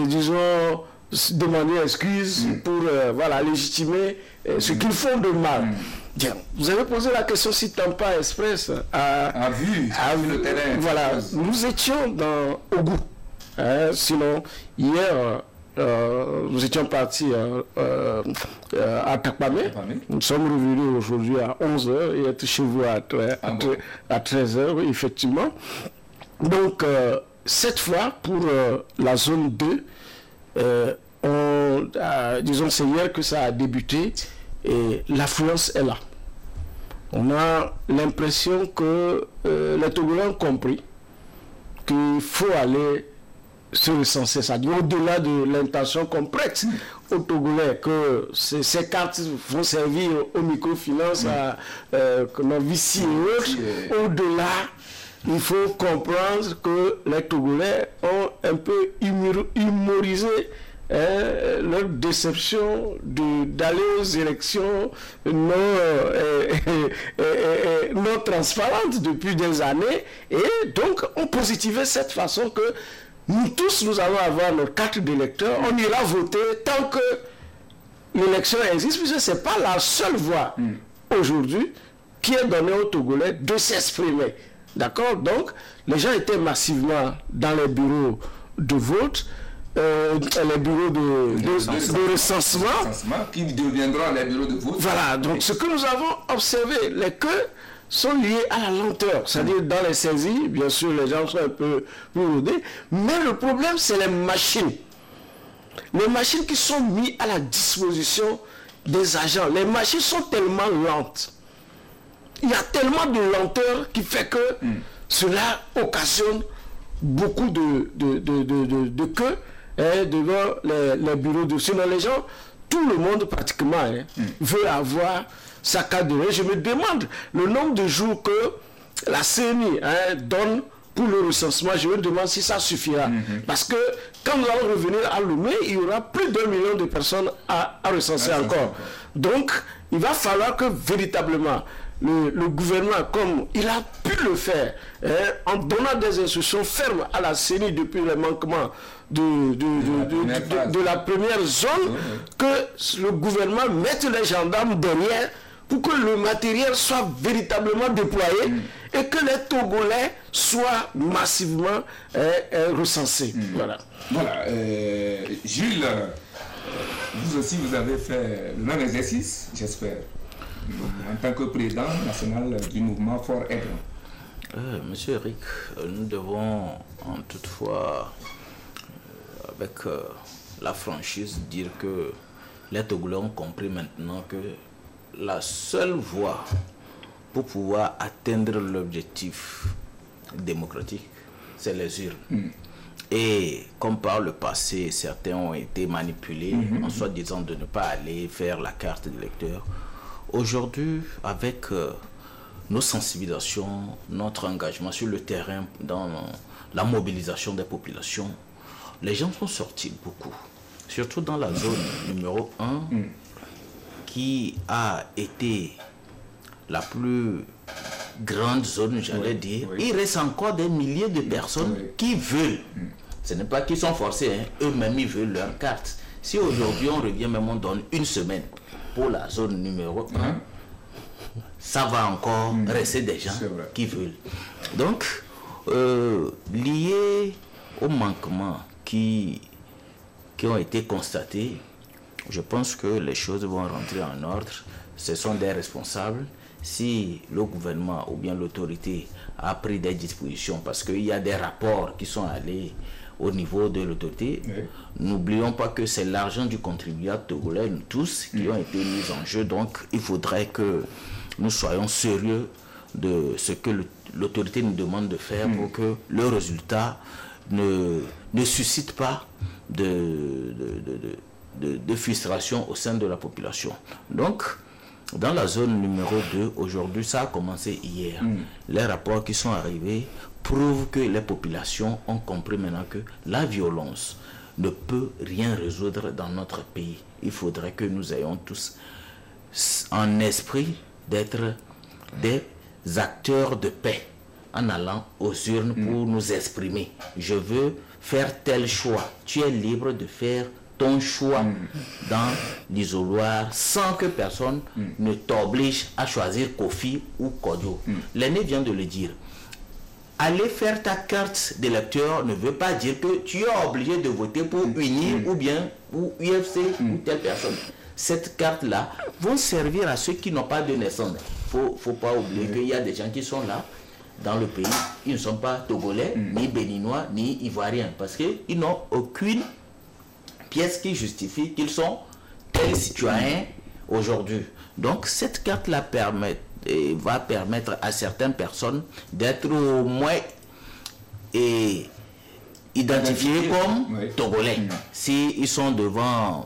Speaker 3: disons demander excuse, pour légitimer ce qu'ils font de mal. Bien, vous avez posé la question si Tampa Express a vu le terrain. Voilà, nous étions au goût. Sinon, hier, nous étions partis à Takpamé. Nous sommes revenus aujourd'hui à 11h et être chez vous à 13h, oui, effectivement. Donc, cette fois, pour la zone 2, disons c'est hier que ça a débuté et l'affluence est là. On a l'impression que les Togolais ont compris qu'il faut aller se recenser, ça dit au-delà de l'intention qu'on prête aux Togolais, que ces cartes vont servir aux microfinances, à nos vici et autres. Au-delà, il faut comprendre que les Togolais ont un peu humorisé leur déception d'aller aux élections non transparentes depuis des années, et donc on positivait cette façon que nous tous, nous allons avoir notre carte d'électeur, on ira voter tant que l'élection existe, puisque ce n'est pas la seule voie aujourd'hui qui est donnée aux Togolais de s'exprimer. D'accord? Donc, les gens étaient massivement dans les bureaux de vote, les bureaux de recensement.
Speaker 1: Qui deviendront les bureaux de vote.
Speaker 3: Voilà, donc ce que nous avons observé, c'est que sont liées à la lenteur. C'est-à-dire dans les saisies, bien sûr, les gens sont un peu plus rodés, mais le problème, c'est les machines. Les machines qui sont mises à la disposition des agents. Les machines sont tellement lentes. Il y a tellement de lenteur qui fait que cela occasionne beaucoup de queues devant les bureaux de... Sinon, les gens, tout le monde pratiquement veut avoir sa carte de résident. Je me demande le nombre de jours que la CENI donne pour le recensement. Je me demande si ça suffira. Parce que quand nous allons revenir à Lomé, il y aura plus d'1 million de personnes à recenser encore. Donc, il va falloir que véritablement le gouvernement, comme il a pu le faire, en donnant des instructions fermes à la CENI depuis les manquements de la première zone, que le gouvernement mette les gendarmes derrière pour que le matériel soit véritablement déployé et que les Togolais soient massivement recensés. Voilà.
Speaker 1: Voilà. Jules, vous aussi, vous avez fait le même exercice, j'espère, en tant que président national du mouvement Fort Aigle.
Speaker 2: Monsieur Eric, nous devons toutefois, avec la franchise, dire que les Togolais ont compris maintenant que la seule voie pour pouvoir atteindre l'objectif démocratique, c'est les urnes. Et comme par le passé, certains ont été manipulés en soi disant de ne pas aller faire la carte d'électeur, aujourd'hui, avec nos sensibilisations, notre engagement sur le terrain dans la mobilisation des populations, les gens sont sortis beaucoup, surtout dans la zone numéro 1, qui a été la plus grande zone, j'allais dire. Il reste encore des milliers de personnes qui veulent. Ce n'est pas qu'ils sont forcés, eux-mêmes ils veulent leur carte. Si aujourd'hui on revient, même on donne une semaine pour la zone numéro 1, ça va encore rester des gens qui veulent. Donc, lié aux manquements qui ont été constatés, je pense que les choses vont rentrer en ordre. Ce sont des responsables. Si le gouvernement ou bien l'autorité a pris des dispositions, parce qu'il y a des rapports qui sont allés au niveau de l'autorité, n'oublions pas que c'est l'argent du contribuable togolais, nous tous, qui ont été mis en jeu. Donc, il faudrait que nous soyons sérieux de ce que l'autorité nous demande de faire pour que le résultat ne suscite pas de frustration au sein de la population. Donc, dans la zone numéro 2, aujourd'hui, ça a commencé hier. Les rapports qui sont arrivés prouvent que les populations ont compris maintenant que la violence ne peut rien résoudre dans notre pays. Il faudrait que nous ayons tous en esprit d'être des acteurs de paix en allant aux urnes pour nous exprimer. Je veux faire tel choix. Tu es libre de faire ton choix dans l'isoloir sans que personne ne t'oblige à choisir Kofi ou Kodio. L'aîné vient de le dire. Aller faire ta carte d'électeur ne veut pas dire que tu es obligé de voter pour UNI ou bien pour UFC ou telle personne. Cette carte-là vont servir à ceux qui n'ont pas de naissance. Faut pas oublier qu'il y a des gens qui sont là dans le pays. Ils ne sont pas togolais, ni béninois, ni ivoiriens, parce qu'ils n'ont aucune pièce qui justifie qu'ils sont tels citoyens aujourd'hui. Donc cette carte-là va permettre à certaines personnes d'être au moins identifiés comme togolais. S'ils sont devant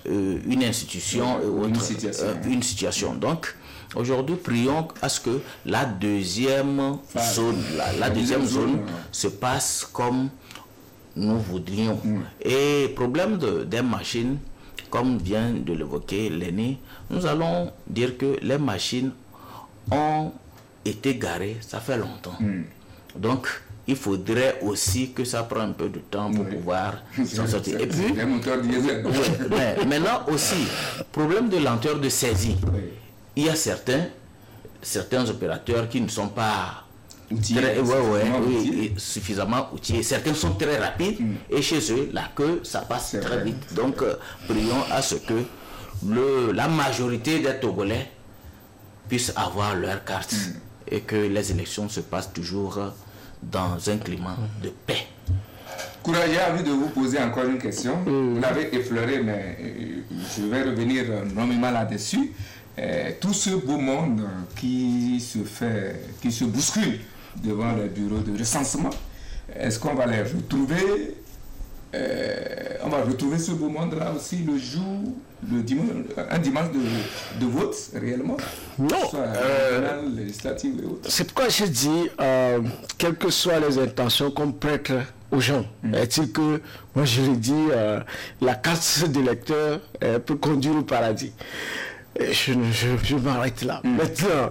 Speaker 2: une institution ou une situation. Donc aujourd'hui, prions à ce que la deuxième zone se passe comme nous voudrions. Et problème des machines, comme vient de l'évoquer l'aîné, nous allons dire que les machines ont été garées, ça fait longtemps. Donc, il faudrait aussi que ça prenne un peu de temps pour pouvoir s'en sortir. Et puis, maintenant aussi, problème de lenteur de saisie. Il y a certains opérateurs qui ne sont pas suffisamment outillés. Certains sont très rapides et chez eux, la queue, ça passe très vite. Donc, prions à ce que la majorité des Togolais puissent avoir leur carte et que les élections se passent toujours dans un climat de paix.
Speaker 1: Koura, j'ai envie de vous poser encore une question. Vous l'avez effleuré, mais je vais revenir nommément là-dessus. Tout ce beau monde qui se bouscule devant les bureaux de recensement, est-ce qu'on va les retrouver? On va retrouver ce beau monde-là aussi le jour, un dimanche de vote réellement?
Speaker 3: Non.
Speaker 1: Législative et autres.
Speaker 3: C'est pourquoi je dis, quelles que soient les intentions qu'on prête aux gens, est-il que, moi je l'ai dit, la carte d'électeur peut conduire au paradis. Et je m'arrête là. Maintenant,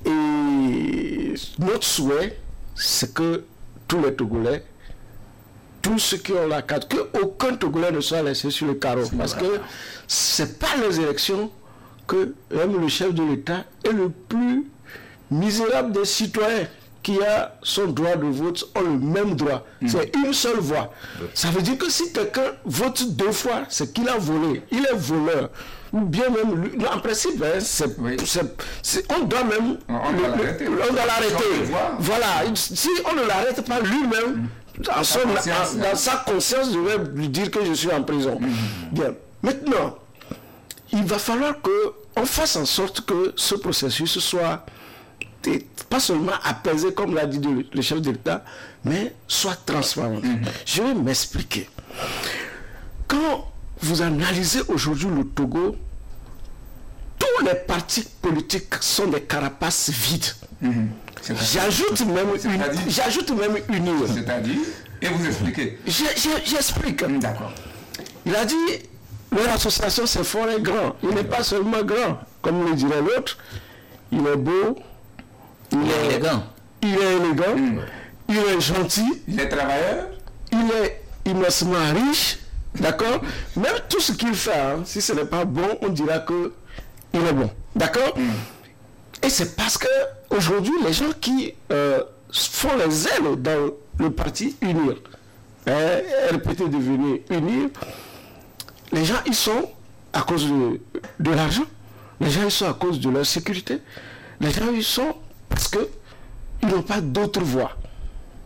Speaker 3: et notre souhait, c'est que tous les Togolais, tous ceux qui ont la carte, qu'aucun Togolais ne soit laissé sur le carreau. Parce que ce n'est pas les élections que même le chef de l'État est le plus misérable des citoyens qui a son droit de vote, ont le même droit. C'est une seule voix. Ça veut dire que si quelqu'un vote 2 fois, c'est qu'il a volé. Il est voleur. Ou bien même, lui, en principe, hein, on doit même... On doit l'arrêter. Voilà. Si on ne l'arrête pas lui-même, dans sa conscience, je vais lui dire que je suis en prison. Bien. Maintenant, il va falloir qu'on fasse en sorte que ce processus soit pas seulement apaisé, comme l'a dit le chef de l'État, mais soit transparent. Je vais m'expliquer. Quand vous analysez aujourd'hui le Togo, tous les partis politiques sont des carapaces vides. J'ajoute même une.
Speaker 1: C'est-à-dire, et vous expliquez.
Speaker 3: J'explique.
Speaker 1: D'accord.
Speaker 3: Il a dit, leur association c'est fort et grand. Il n'est pas seulement grand, comme le dirait l'autre. Il est beau. Il est élégant. Il est gentil.
Speaker 1: Il est travailleur.
Speaker 3: Il est immensement riche. D'accord? Même tout ce qu'il fait, hein, si ce n'est pas bon, on dira que il est bon. D'accord? Et c'est parce que aujourd'hui, les gens qui font les ailes dans le parti Unir, RPT devenu Unir, les gens ils sont à cause de l'argent, les gens ils sont à cause de leur sécurité, les gens ils sont parce qu'ils n'ont pas d'autre voie.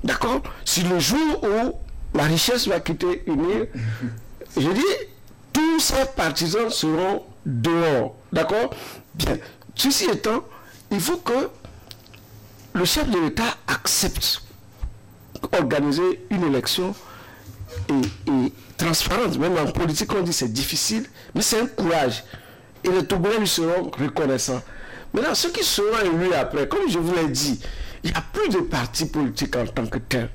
Speaker 3: D'accord? Si le jour où la richesse va quitter Unir, je dis, tous ces partisans seront dehors. D'accord? Bien. Ceci étant, il faut que le chef de l'État accepte d'organiser une élection et transparente. Même en politique, on dit c'est difficile, mais c'est un courage. Et les Togolais lui seront reconnaissants. Maintenant, ceux qui seront élus après, comme je vous l'ai dit, il n'y a plus de partis politiques en tant que tel.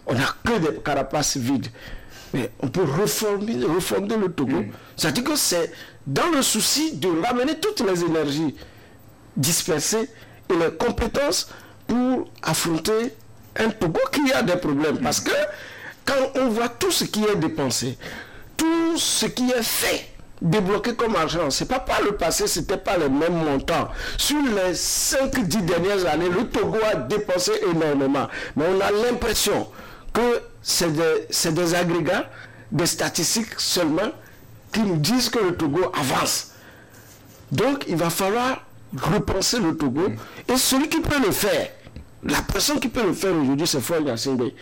Speaker 3: On n'a que des carapaces vides. Mais on peut reformer le Togo. C'est-à-dire que c'est dans le souci de ramener toutes les énergies dispersées et les compétences pour affronter un Togo qui a des problèmes. Parce que quand on voit tout ce qui est dépensé, tout ce qui est fait, débloqué comme argent, c'est pas par le passé, c'était pas les mêmes montants. Sur les 5-10 dernières années, le Togo a dépensé énormément. Mais on a l'impression que c'est des agrégats, des statistiques seulement qui nous disent que le Togo avance. Donc il va falloir repenser le Togo. Et celui qui peut le faire, la personne qui peut le faire aujourd'hui, c'est Faure Gnassingbé.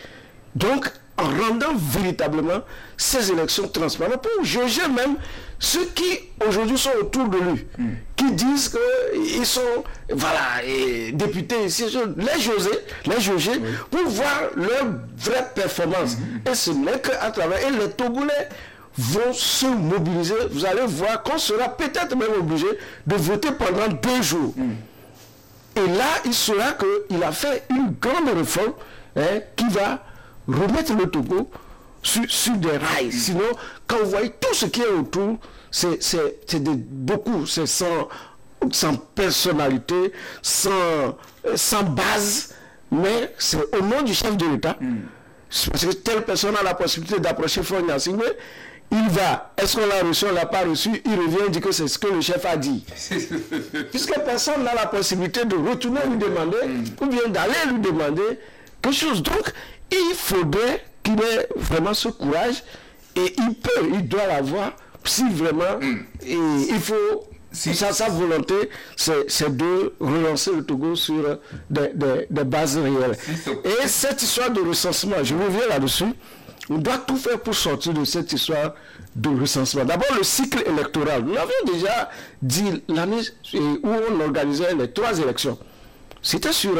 Speaker 3: Donc en rendant véritablement ces élections transparentes pour juger même ceux qui aujourd'hui sont autour de lui, qui disent qu'ils sont députés ici, les juger pour voir leur vraie performance. Et ce n'est qu'à travers, et les Togolais vont se mobiliser. Vous allez voir qu'on sera peut-être même obligé de voter pendant 2 jours. Et là, il saura qu'il a fait une grande réforme qui va remettre le Togo sur des rails. Sinon, quand vous voyez tout ce qui est autour, c'est beaucoup, c'est sans personnalité, sans base, mais c'est au nom du chef de l'État. Parce que telle personne a la possibilité d'approcher Faure Gnassingbé, il va, est-ce qu'on l'a reçu, on ne l'a pas reçu, il revient, il dit que c'est ce que le chef a dit. Puisque personne n'a la possibilité de retourner lui demander, ou bien d'aller lui demander quelque chose. Donc, il faudrait qu'il ait vraiment ce courage, et il doit l'avoir, si vraiment il faut Sa volonté, c'est de relancer le Togo sur des bases réelles. Et cette histoire de recensement, je reviens là-dessus, on doit tout faire pour sortir de cette histoire de recensement. D'abord, le cycle électoral. Nous avions déjà dit l'année où on organisait les 3 élections. C'était sur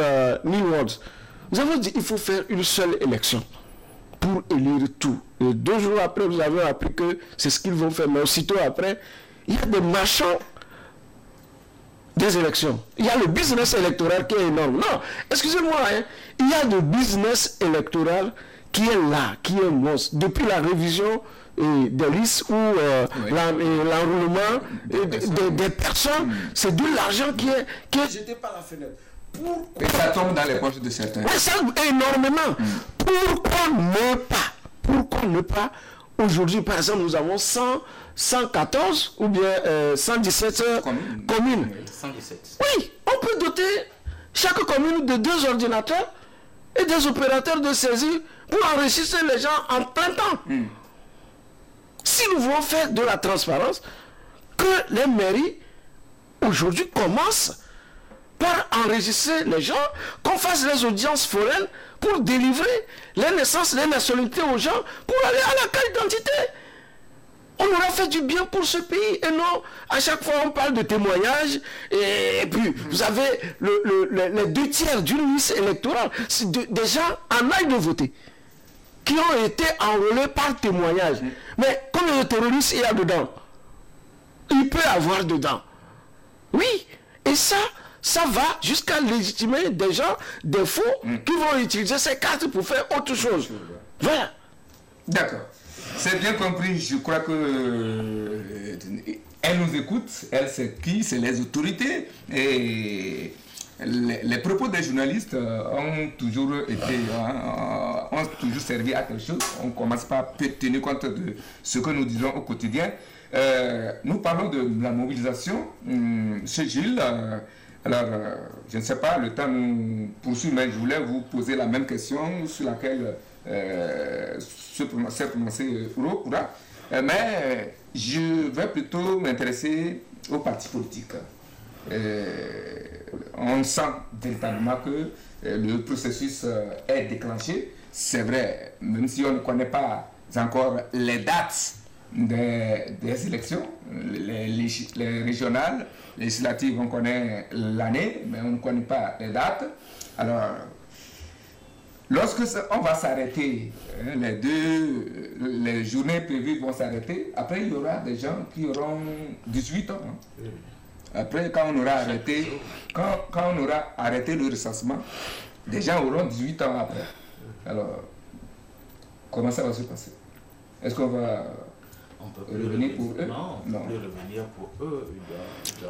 Speaker 3: New World. Nous avons dit qu'il faut faire une seule élection pour élire tout. Et 2 jours après, nous avons appris que c'est ce qu'ils vont faire. Mais aussitôt après, il y a des marchands des élections. Il y a le business électoral qui est énorme. Non, excusez-moi, il y a le business électoral qui est là, qui est monstre. Depuis la révision des listes ou l'enrôlement des personnes, c'est de l'argent qui est jeté par la fenêtre.
Speaker 1: Et ça tombe dans les poches de certains.
Speaker 3: Oui, ça énormément. Pourquoi ne pas aujourd'hui, par exemple, nous avons 114 ou bien 117 communes.
Speaker 2: 117.
Speaker 3: Oui, on peut doter chaque commune de 2 ordinateurs et des opérateurs de saisie pour enregistrer les gens en plein temps. Si nous voulons faire de la transparence, que les mairies aujourd'hui commencent par enregistrer les gens, qu'on fasse les audiences foraines pour délivrer les naissances, les nationalités aux gens, pour aller à la carte d'identité. On aura fait du bien pour ce pays. Et non, à chaque fois on parle de témoignages, et puis vous avez les 2 tiers d'une liste électorale, c'est des gens en âge de voter, qui ont été enrôlés par témoignage. Mais combien de terroristes il y a dedans? Il peut y avoir dedans. Oui, et ça va jusqu'à légitimer des gens, des faux, qui vont utiliser ces cartes pour faire autre chose. Voilà.
Speaker 1: D'accord. C'est bien compris. Je crois que elle nous écoute. Elle, c'est qui? C'est les autorités. Et les propos des journalistes ont toujours servi à quelque chose. On ne commence pas à tenir compte de ce que nous disons au quotidien. Nous parlons de la mobilisation. Chez Gilles, alors, je ne sais pas, le temps nous poursuit, mais je voulais vous poser la même question sur laquelle s'est prononcé Oura. Mais je vais plutôt m'intéresser aux partis politiques. On sent véritablement que le processus est déclenché. C'est vrai, même si on ne connaît pas encore les dates des élections, les régionales, les législatives, on connaît l'année, mais on ne connaît pas les dates. Alors, lorsque on va s'arrêter, les journées prévues vont s'arrêter, après il y aura des gens qui auront 18 ans. Après, quand on aura arrêté le recensement, des gens auront 18 ans après. Alors, comment ça va se passer? Est-ce qu'on va revenir pour eux?
Speaker 2: Non, on ne peut plus revenir pour eux.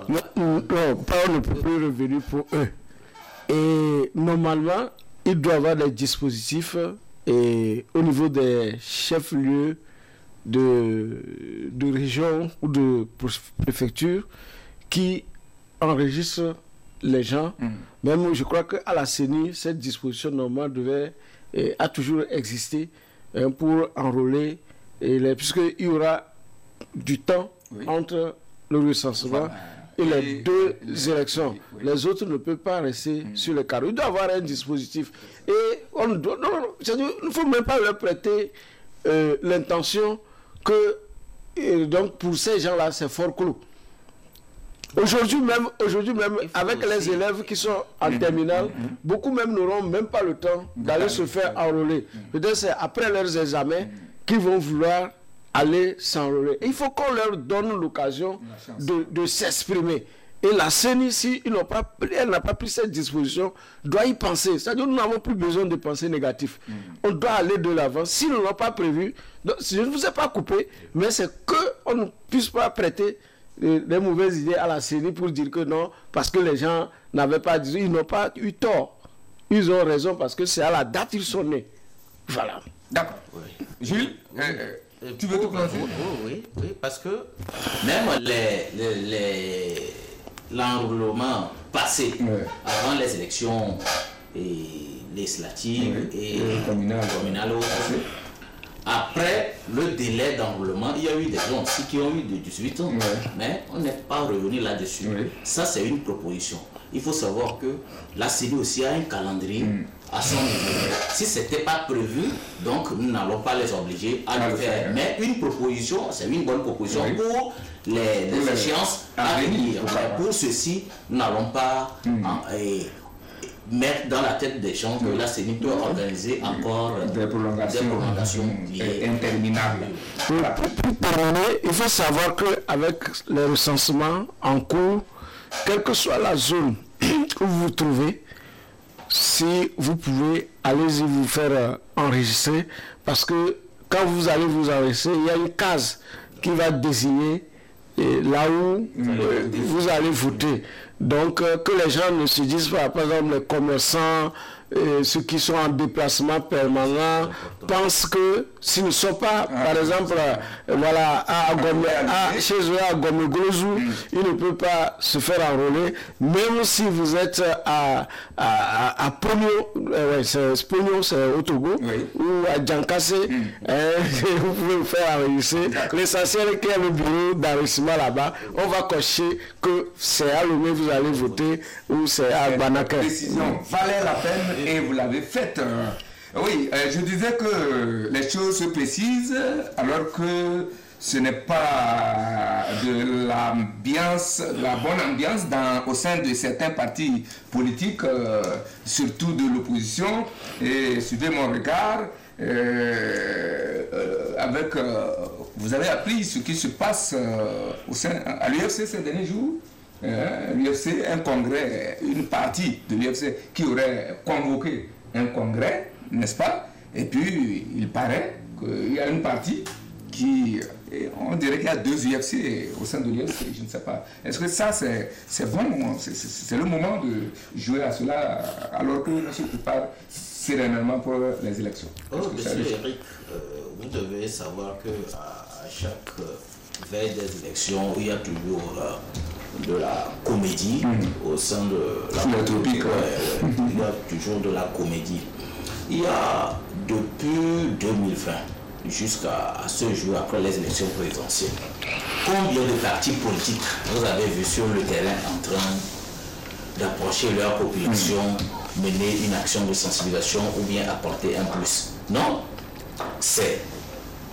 Speaker 3: Non, on ne peut plus revenir pour eux. Et normalement, il doit y avoir des dispositifs au niveau des chefs-lieux de région ou de préfecture qui enregistrent les gens. Même je crois qu'à la CENI, cette disposition normale a toujours existé pour enrôler, puisqu'il y aura du temps entre le recensement et les 2 élections. Les autres ne peuvent pas rester sur le carreau. Il doit y avoir un dispositif. Et il ne faut même pas leur prêter l'intention que donc pour ces gens-là, c'est fort clos. Aujourd'hui même, avec les élèves qui sont en terminale, beaucoup même n'auront même pas le temps d'aller se faire enrôler. Peut-être c'est après leurs examens qu'ils vont vouloir aller s'enrôler. Il faut qu'on leur donne l'occasion de s'exprimer. Et la CENI, si elle n'a pas pris cette disposition, doit y penser. C'est-à-dire que nous n'avons plus besoin de penser négatif. On doit aller de l'avant. Si nous ne l'avons pas prévu, donc, je ne vous ai pas coupé, mais c'est qu'on ne puisse pas prêter des mauvaises idées à la CENI pour dire que non, parce que les gens n'avaient pas dit, ils n'ont pas eu tort. Ils ont raison parce que c'est à la date qu'ils sont nés. Voilà.
Speaker 1: D'accord. Oui. Jules, tu veux tout prononcer?
Speaker 2: Oui, parce que même l'enrôlement passé avant les élections législatives et communales, après le délai d'enrôlement, il y a eu des gens aussi qui ont eu de 18 ans, mais on n'est pas revenu là-dessus. Ça, c'est une proposition. Il faut savoir que la CENI aussi a un calendrier à son niveau. Si ce n'était pas prévu, donc nous n'allons pas les obliger à le faire. Mais une proposition, c'est une bonne proposition pour les échéances à venir. Pour ceci, nous n'allons pas mettre dans la tête des gens que la CENI peut organiser encore
Speaker 1: des prolongations interminables.
Speaker 3: Pour terminer, il faut savoir qu'avec les recensements en cours, quelle que soit la zone où vous vous trouvez, si vous pouvez, allez-y vous faire enregistrer, parce que quand vous allez vous enregistrer, il y a une case qui va désigner là où vous allez voter. Donc que les gens ne se disent pas, par exemple les commerçants, ceux qui sont en déplacement permanent, pensent que s'ils ne sont pas, par exemple, voilà, chez eux à Gomegozou, ils ne peuvent pas se faire enrôler, même si vous êtes à Pogno, c'est au Togo, ou à Djankase, vous pouvez vous faire enregistrer. L'essentiel est qu'il y a le bureau d'enregistrement là-bas, on va cocher que c'est à Lomé vous allez voter, ou c'est à Banaka.
Speaker 1: Décision valait la peine. Et vous l'avez faite. Oui, je disais que les choses se précisent alors que ce n'est pas de l'ambiance, la bonne ambiance au sein de certains partis politiques, surtout de l'opposition. Et suivez mon regard, vous avez appris ce qui se passe à l'UFC ces derniers jours. L'UFC, un congrès, une partie de l'UFC qui aurait convoqué un congrès, n'est-ce pas? Et puis, il paraît qu'il y a une partie qui, on dirait qu'il y a 2 UFC au sein de l'UFC, je ne sais pas. Est-ce que ça, c'est bon? C'est le moment de jouer à cela alors que l'on se prépare sereinement pour les élections.
Speaker 2: Monsieur Eric, vous devez savoir qu'à chaque veille des élections, il y a toujours de la comédie au sein de la
Speaker 1: tropique.
Speaker 2: Il y a toujours de la comédie. Il y a depuis 2020 jusqu'à ce jour, après les élections présidentielles, combien de partis politiques vous avez vu sur le terrain en train d'approcher leur population, mener une action de sensibilisation ou bien apporter un plus? Non, c'est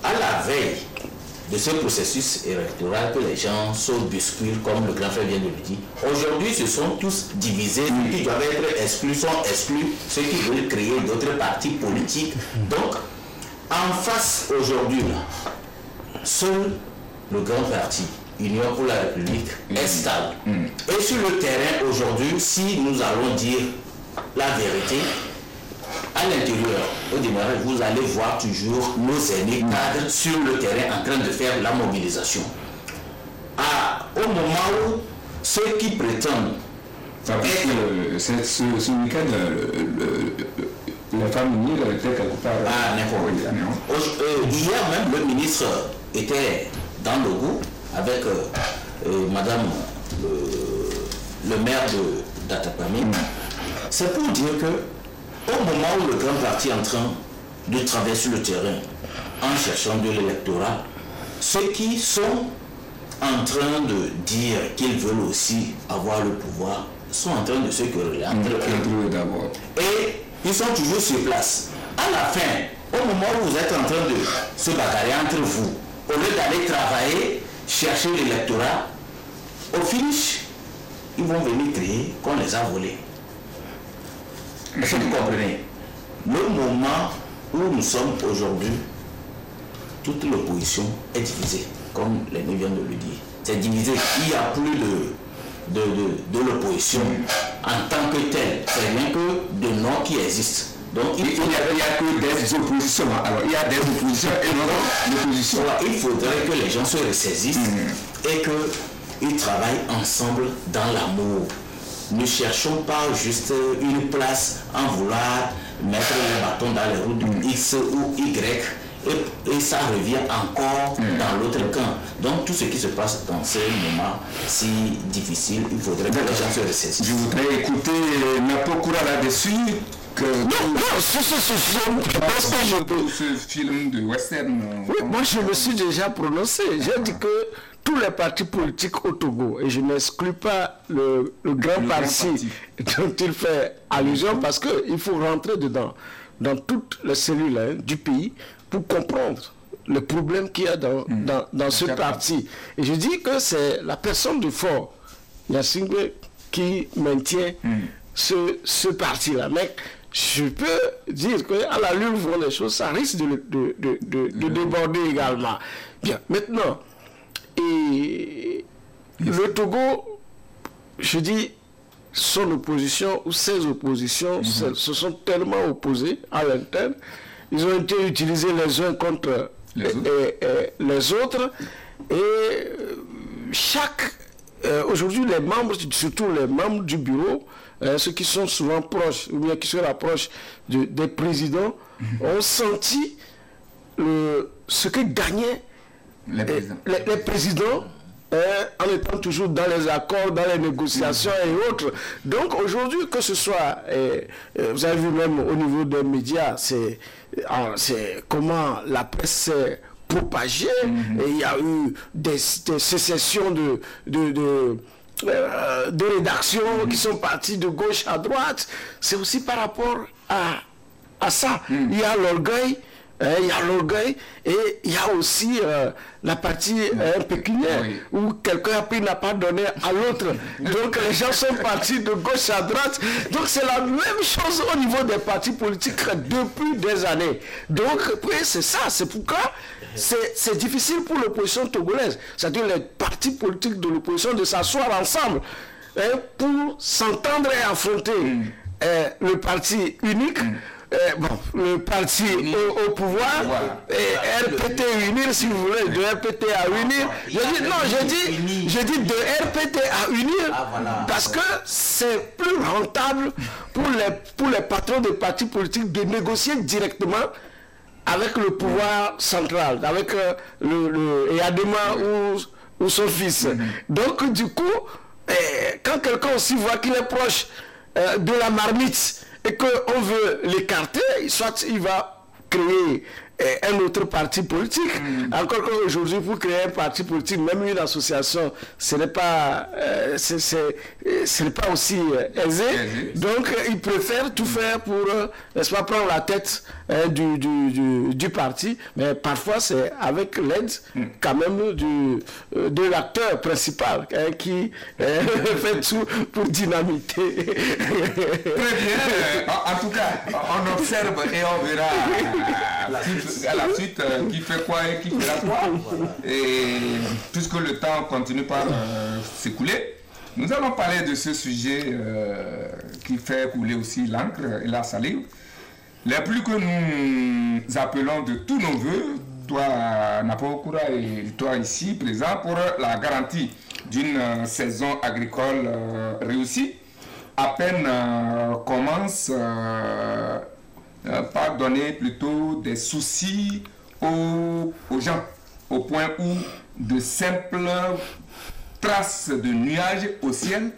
Speaker 2: à la veille de ce processus électoral que les gens se bousculent, comme le grand frère vient de le dire. Aujourd'hui, ce sont tous divisés, ceux qui doivent être exclus sont exclus, ceux qui veulent créer d'autres partis politiques. Donc, en face aujourd'hui, seul le grand parti, Union pour la République, est stable. Et sur le terrain aujourd'hui, si nous allons dire la vérité, à l'intérieur, au démarrage, vous allez voir toujours nos aînés cadres sur le terrain en train de faire la mobilisation. Au moment où ceux qui prétendent
Speaker 1: ce week-end, les femmes unies étaient quelque part.
Speaker 2: Hier même, le ministre était dans le goût avec madame le maire de Datapami. C'est pour dire que au moment où le grand parti est en train de traverser le terrain en cherchant de l'électorat, ceux qui sont en train de dire qu'ils veulent aussi avoir le pouvoir sont en train de se quereller entre eux. Et ils sont toujours sur place. À la fin, au moment où vous êtes en train de se bagarrer entre vous, au lieu d'aller travailler, chercher l'électorat, au finish, ils vont venir crier qu'on les a volés. Est-ce que vous comprenez? Le moment où nous sommes aujourd'hui, toute l'opposition est divisée, comme l'ennemi vient de le dire. C'est divisé. Il n'y a plus de l'opposition en tant que telle. C'est rien que de noms qui existent. Donc il n'y a que des oppositions. Alors il y a des oppositions et non d'opposition. Il faudrait que les gens se ressaisissent et qu'ils travaillent ensemble dans l'amour. Ne cherchons pas juste une place en vouloir mettre les bâtons dans les roues de X ou Y et ça revient encore dans l'autre camp. Donc tout ce qui se passe dans ce moment si difficile, il faudrait que les gens se ressaisissent.
Speaker 1: Je voudrais écouter Napo Koura là-dessus.
Speaker 3: sur ce film, je pense que je peux...
Speaker 1: ce film de western.
Speaker 3: Oui, moi je me suis déjà prononcé. J'ai dit que tous les partis politiques au Togo, et je n'exclus pas le grand parti dont il fait allusion, parce qu'il faut rentrer dedans, dans toutes les cellules du pays, pour comprendre le problème qu'il y a dans ce parti. Et je dis que c'est la personne de Faure, Gnassingbé, qui maintient ce parti-là. Mais je peux dire qu'à la l'allure où les choses, ça risque de déborder également. Bien, maintenant, et le Togo, je dis, son opposition ou ses oppositions se sont tellement opposés à l'interne, ils ont été utilisés les uns contre les autres, et aujourd'hui les membres, surtout les membres du bureau, ceux qui sont souvent proches, ou bien qui se rapprochent des présidents, ont senti ce que gagnaient les présidents en étant toujours dans les accords, dans les négociations et autres. Donc aujourd'hui, que ce soit, vous avez vu même au niveau des médias, c'est comment la presse s'est propagée, et il y a eu des sécessions de rédactions qui sont parties de gauche à droite. C'est aussi par rapport à ça. Il y a l'orgueil. Il y a l'orgueil et il y a aussi la partie pécuniaire où quelqu'un n'a pas donné à l'autre. Donc les gens sont partis de gauche à droite. Donc c'est la même chose au niveau des partis politiques depuis des années. Donc oui, c'est ça, c'est pourquoi c'est difficile pour l'opposition togolaise, c'est-à-dire les partis politiques de l'opposition, de s'asseoir ensemble pour s'entendre et affronter le parti unique. Le parti au pouvoir, et RPT unir, si vous voulez, de RPT à unir. Je dis de RPT à unir, parce que c'est plus rentable pour les patrons des partis politiques de négocier directement avec le pouvoir central, avec le Adema ou son fils. Donc du coup, quand quelqu'un aussi voit qu'il est proche de la marmite, et qu'on veut l'écarter, soit il va créer un autre parti politique. Encore qu'aujourd'hui, pour créer un parti politique, même une association, ce n'est pas aussi aisé. Donc, ils préfèrent tout faire pour, n'est-ce pas, prendre la tête du parti. Mais parfois, c'est avec l'aide quand même de l'acteur principal qui fait tout pour dynamiter.
Speaker 1: Très bien. En tout cas, on observe et on verra à la suite qui fait quoi et qui fera quoi. Et puisque le temps continue par s'écouler, nous allons parler de ce sujet qui fait couler aussi l'encre et la salive. Les pluies que nous appelons de tous nos voeux, toi Napokura et toi ici présent, pour la garantie d'une saison agricole réussie, à peine commence par donner plutôt des soucis aux gens, au point où de simples traces de nuages au ciel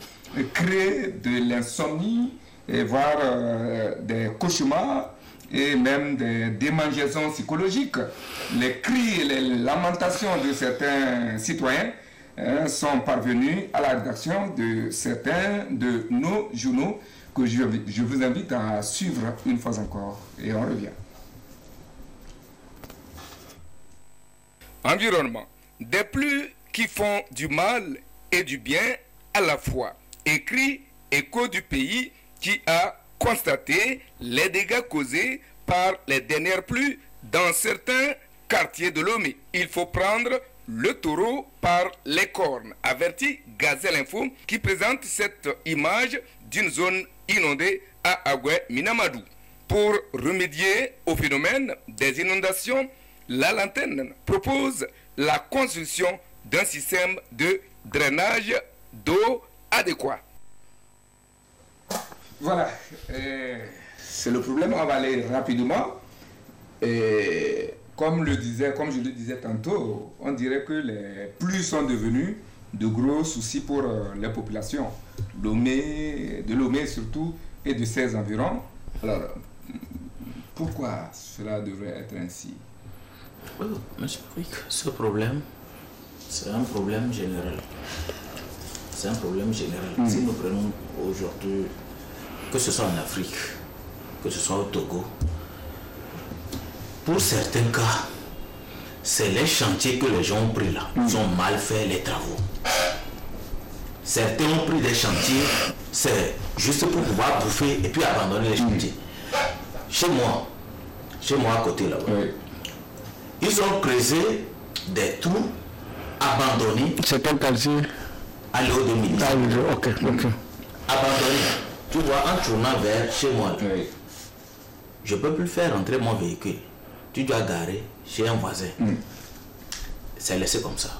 Speaker 1: créent de l'insomnie, et voire des cauchemars et même des démangeaisons psychologiques. Les cris et les lamentations de certains citoyens sont parvenus à la rédaction de certains de nos journaux que je vous invite à suivre une fois encore. Et on revient. Environnement. Des pluies qui font du mal et du bien à la fois. Écrit Écho du pays qui a constaté les dégâts causés par les dernières pluies dans certains quartiers de Lomé. Il faut prendre le taureau par les cornes, avertit Gazelle Info, qui présente cette image d'une zone inondée à Agoué Minamadou. Pour remédier au phénomène des inondations, la lanterne propose la construction d'un système de drainage d'eau adéquat. Voilà, c'est le problème, on va aller rapidement. Et comme je le disais tantôt, on dirait que les pluies sont devenues de gros soucis pour les populations. De Lomé surtout et de ses environs. Alors, pourquoi cela devrait être ainsi?
Speaker 2: Monsieur Rick, ce problème, c'est un problème général. C'est un problème général. Si nous prenons aujourd'hui, que ce soit en Afrique, que ce soit au Togo, pour certains cas, c'est les chantiers que les gens ont pris là. Ils ont mal fait les travaux. Certains ont pris des chantiers, c'est juste pour pouvoir bouffer et puis abandonner les chantiers. Chez moi à côté là-bas, ils ont creusé des trous abandonnés.
Speaker 3: C'est quel quartier?
Speaker 2: À l'eau de Midi.
Speaker 3: Ok.
Speaker 2: Abandonné. Tu vois, en tournant vers chez moi, je ne peux plus faire entrer mon véhicule. Tu dois garer chez un voisin. C'est laissé comme ça.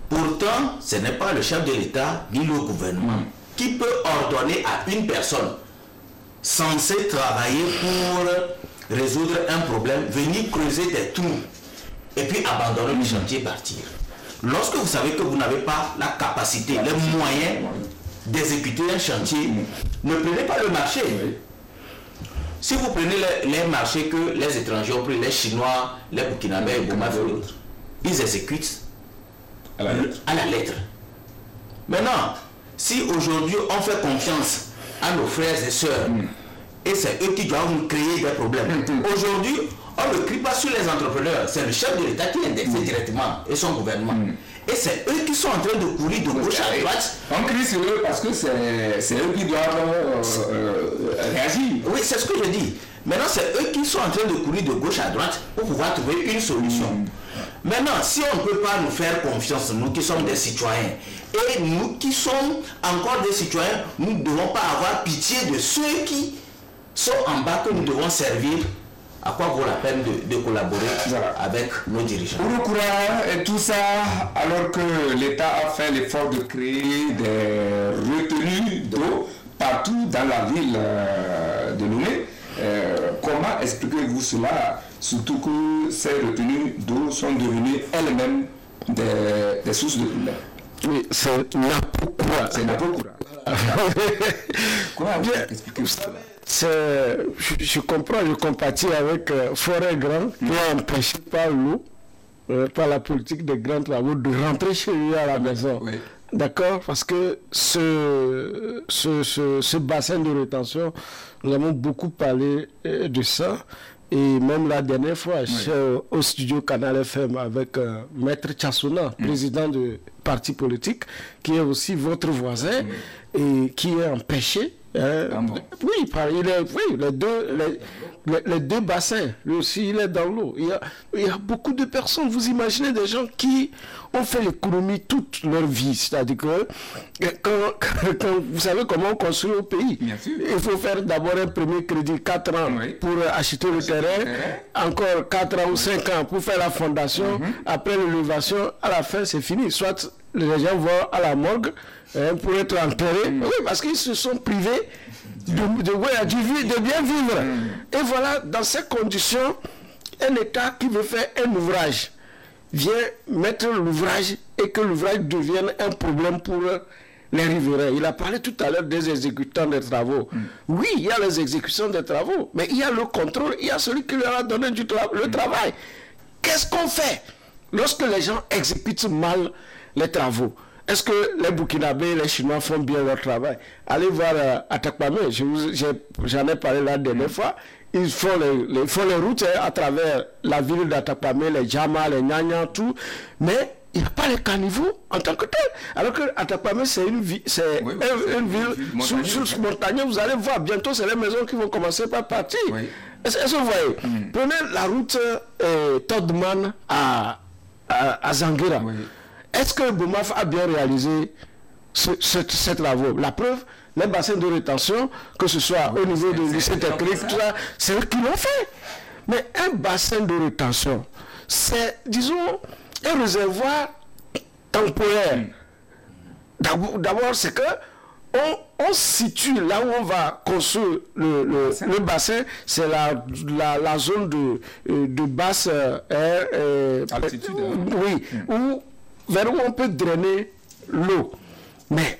Speaker 2: Pourtant, ce n'est pas le chef de l'État ni le gouvernement qui peut ordonner à une personne censée travailler pour résoudre un problème, venir creuser des trous et puis abandonner le chantier, partir. Lorsque vous savez que vous n'avez pas la capacité, les moyens d'exécuter un chantier, ne prenez pas le marché. Si vous prenez les marchés que les étrangers ont pris, les Chinois, les Burkinabés, les Burma et d'autres, ils exécutent à la lettre. Maintenant, si aujourd'hui on fait confiance à nos frères et sœurs, et c'est eux qui doivent nous créer des problèmes. Aujourd'hui, on ne crie pas sur les entrepreneurs, c'est le chef de l'État qui est indexé directement et son gouvernement. Et c'est eux qui sont en train de courir de gauche à droite.
Speaker 1: On crie sur eux parce que c'est eux qui doivent réagir.
Speaker 2: Oui, c'est ce que je dis. Maintenant, c'est eux qui sont en train de courir de gauche à droite pour pouvoir trouver une solution. Maintenant, si on ne peut pas nous faire confiance, nous qui sommes des citoyens, et nous qui sommes encore des citoyens, nous ne devons pas avoir pitié de ceux qui sont en bas que nous devons servir. À quoi vaut la peine de collaborer avec nos dirigeants?
Speaker 1: Ouroukura et tout ça, alors que l'État a fait l'effort de créer des retenues d'eau partout dans la ville de Lomé, comment expliquez-vous cela? Surtout que ces retenues d'eau sont devenues elles-mêmes des sources de problème.
Speaker 3: Oui, c'est Napoukura.
Speaker 1: C'est Napoukura. Comment expliquez-vous cela?
Speaker 3: Je comprends, je compatis avec Forêt Grand qui est empêché par l'eau, par la politique des grands travaux, de rentrer chez lui à la maison.
Speaker 1: Oui.
Speaker 3: D'accord? Parce que ce bassin de rétention, nous avons beaucoup parlé de ça. Et même la dernière fois, au studio Canal FM avec Maître Tchassouna, président du parti politique, qui est aussi votre voisin et qui est empêché. Oui, les deux bassins, lui aussi il est dans l'eau. Il y a beaucoup de personnes, vous imaginez des gens qui ont fait l'économie toute leur vie, c'est-à-dire que quand vous savez comment on construit au pays, il faut faire d'abord un premier crédit 4 ans pour acheter le terrain, encore 4 ans ou 5 ans pour faire la fondation, après l'élévation, à la fin c'est fini, soit les gens vont à la morgue pour être enterrés, oui, parce qu'ils se sont privés de bien vivre. Et voilà, dans ces conditions, un État qui veut faire un ouvrage vient mettre l'ouvrage et que l'ouvrage devienne un problème pour les riverains. Il a parlé tout à l'heure des exécutants des travaux. Oui, il y a les exécutions des travaux, mais il y a le contrôle, il y a celui qui leur a donné le travail. Qu'est-ce qu'on fait lorsque les gens exécutent mal les travaux? Est-ce que les Burkinabés, les Chinois font bien leur travail? Allez voir Atakpamé, j'en ai parlé la dernière fois. Ils font les routes à travers la ville d'Atakpamé, les Djama, les Nyanya, tout. Mais il n'y a pas les caniveaux en tant que tel. Alors que Atakpamé, c'est une ville sous montagne. Vous allez voir, bientôt, c'est les maisons qui vont commencer par partir. Est-ce que vous voyez? Prenez la route Todman à Zangira. Est-ce que Boumaf a bien réalisé ces travaux? La preuve, les bassins de rétention, que ce soit au niveau du lycée technique, tout ça, c'est eux qui l'ont fait. Mais un bassin de rétention, c'est, disons, un réservoir temporaire. D'abord, c'est que on situe là où on va construire le bassin, c'est la zone de basse altitude. Oui, vers où on peut drainer l'eau. Mais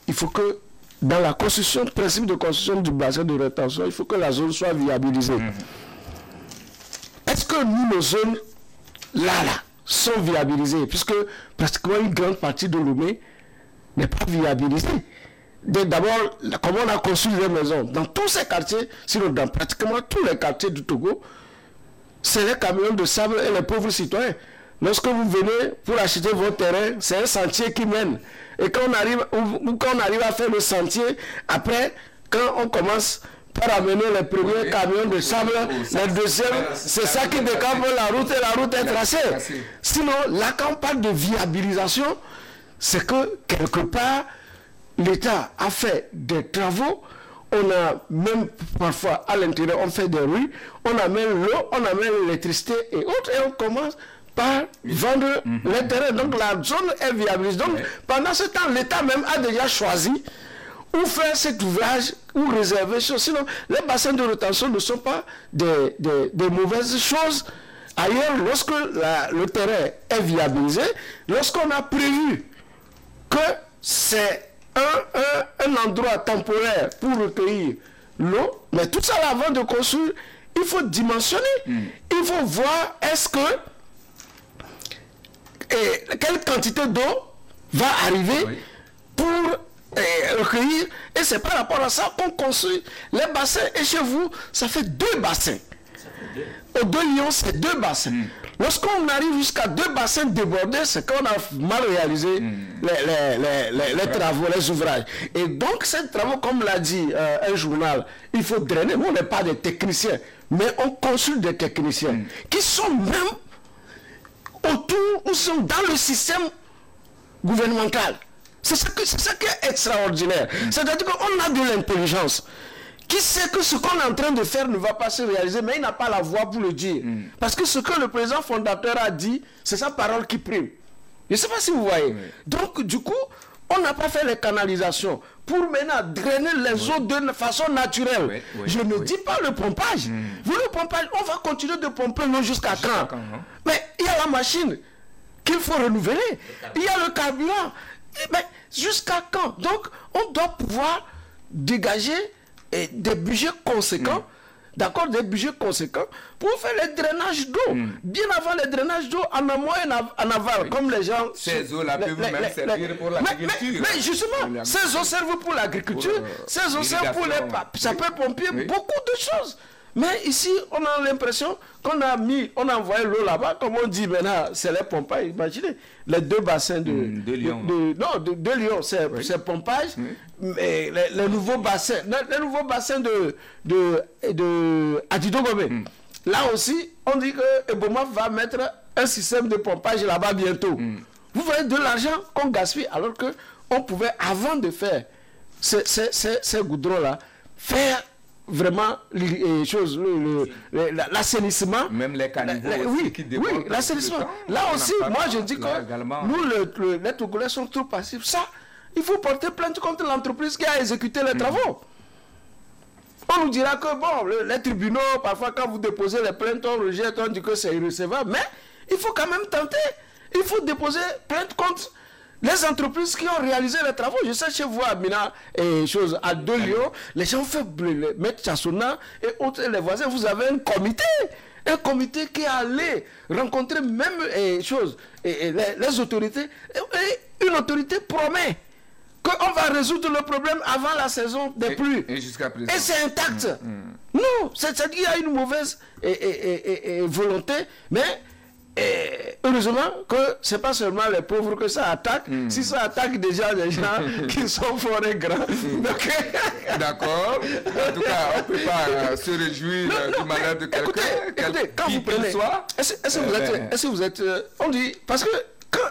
Speaker 3: il faut que dans la construction, le principe de construction du bassin de rétention, il faut que la zone soit viabilisée. Est-ce que nous, nos zones, là, sont viabilisées? Puisque pratiquement une grande partie de Lomé n'est pas viabilisée. D'abord, comment on a construit les maisons? Dans tous ces quartiers, sinon dans pratiquement tous les quartiers du Togo, c'est les camions de sable et les pauvres citoyens. Lorsque vous venez pour acheter votre terrain, c'est un sentier qui mène. Et quand on arrive à faire le sentier, après, quand on commence par amener les premiers camions de sable, les deuxièmes, c'est ça qui décampe la route et la route est tracée. Sinon, là, quand on parle de viabilisation, c'est que quelque part, l'État a fait des travaux. On a même parfois à l'intérieur, on fait des rues, on amène l'eau, on amène l'électricité et autres, et on commence par vendre les terrains. Donc la zone est viabilisée. Donc pendant ce temps, l'État même a déjà choisi où faire cet ouvrage, où réserver choses. Sinon, les bassins de rétention ne sont pas des mauvaises choses. Ailleurs, lorsque le terrain est viabilisé, lorsqu'on a prévu que c'est un endroit temporaire pour recueillir l'eau, mais tout ça là, avant de construire, il faut dimensionner. Il faut voir est-ce que quelle quantité d'eau va arriver pour recueillir, et c'est par rapport à ça qu'on construit les bassins. Et chez vous, ça fait 2 bassins. Au 2 Lions, c'est 2 bassins. Lorsqu'on arrive jusqu'à 2 bassins débordés, c'est qu'on a mal réalisé les travaux, les ouvrages. Et donc, ces travaux, comme l'a dit un journal, il faut drainer. Nous, on n'est pas des techniciens, mais on consulte des techniciens qui sont même autour ou sont dans le système gouvernemental. C'est ça qui est extraordinaire. C'est-à-dire qu'on a de l'intelligence. Qui sait que ce qu'on est en train de faire ne va pas se réaliser, mais il n'a pas la voix pour le dire. Parce que ce que le président fondateur a dit, c'est sa parole qui prime. Je ne sais pas si vous voyez. Donc, du coup, on n'a pas fait les canalisations pour maintenant drainer les eaux de façon naturelle. Je ne dis pas le pompage. Vous, le pompage, on va continuer de pomper l'eau jusqu'à quand? Mais il y a la machine qu'il faut renouveler. Il y a le carburant. Mais jusqu'à quand? Donc, on doit pouvoir dégager des budgets conséquents, d'accord, des budgets conséquents pour faire les drainages d'eau. Bien avant les drainages d'eau, en amont et en aval, comme les gens...
Speaker 1: Ces eaux-là peuvent même servir pour l'agriculture.
Speaker 3: Mais justement, ces eaux servent pour l'agriculture, ces eaux servent pour les sapeurs-pompiers, beaucoup de choses. Mais ici, on a l'impression qu'on a envoyé l'eau là-bas, comme on dit maintenant, c'est les pompages. Imaginez, les 2 bassins de Lyon. De Lyon, c'est pompage. Mais les nouveaux bassins, de Adidogobé. Là aussi, on dit que Eboma va mettre un système de pompage là-bas bientôt. Vous voyez de l'argent qu'on gaspille, alors qu'on pouvait, avant de faire ces goudrons-là, faire vraiment les choses, l'assainissement.
Speaker 1: Même les caniveaux qui débordent.
Speaker 3: Oui, l'assainissement. Là aussi, moi je dis que nous, les Togolais sont trop passifs. Ça, il faut porter plainte contre l'entreprise qui a exécuté les travaux. On nous dira que, bon, les tribunaux, parfois quand vous déposez les plaintes, on rejette, on dit que c'est irrecevable. Mais il faut quand même tenter. Il faut déposer plainte contre les entreprises qui ont réalisé les travaux. Je sais chez vous à Mina et choses à 2 Lions, les gens font mettre Chassona et autres, les voisins, vous avez un comité qui est allé rencontrer même les autorités. Et une autorité promet qu'on va résoudre le problème avant la saison des pluies. Et c'est intact. Non, c'est-à-dire qu'il y a une mauvaise volonté, mais heureusement que ce n'est pas seulement les pauvres que ça attaque. Si ça attaque déjà les gens qui sont forts et grands.
Speaker 1: D'accord. En tout cas, on ne peut pas se réjouir du malheur de quelqu'un.
Speaker 3: Écoutez, quand vous prenez... Est-ce que vous êtes... on dit... Parce que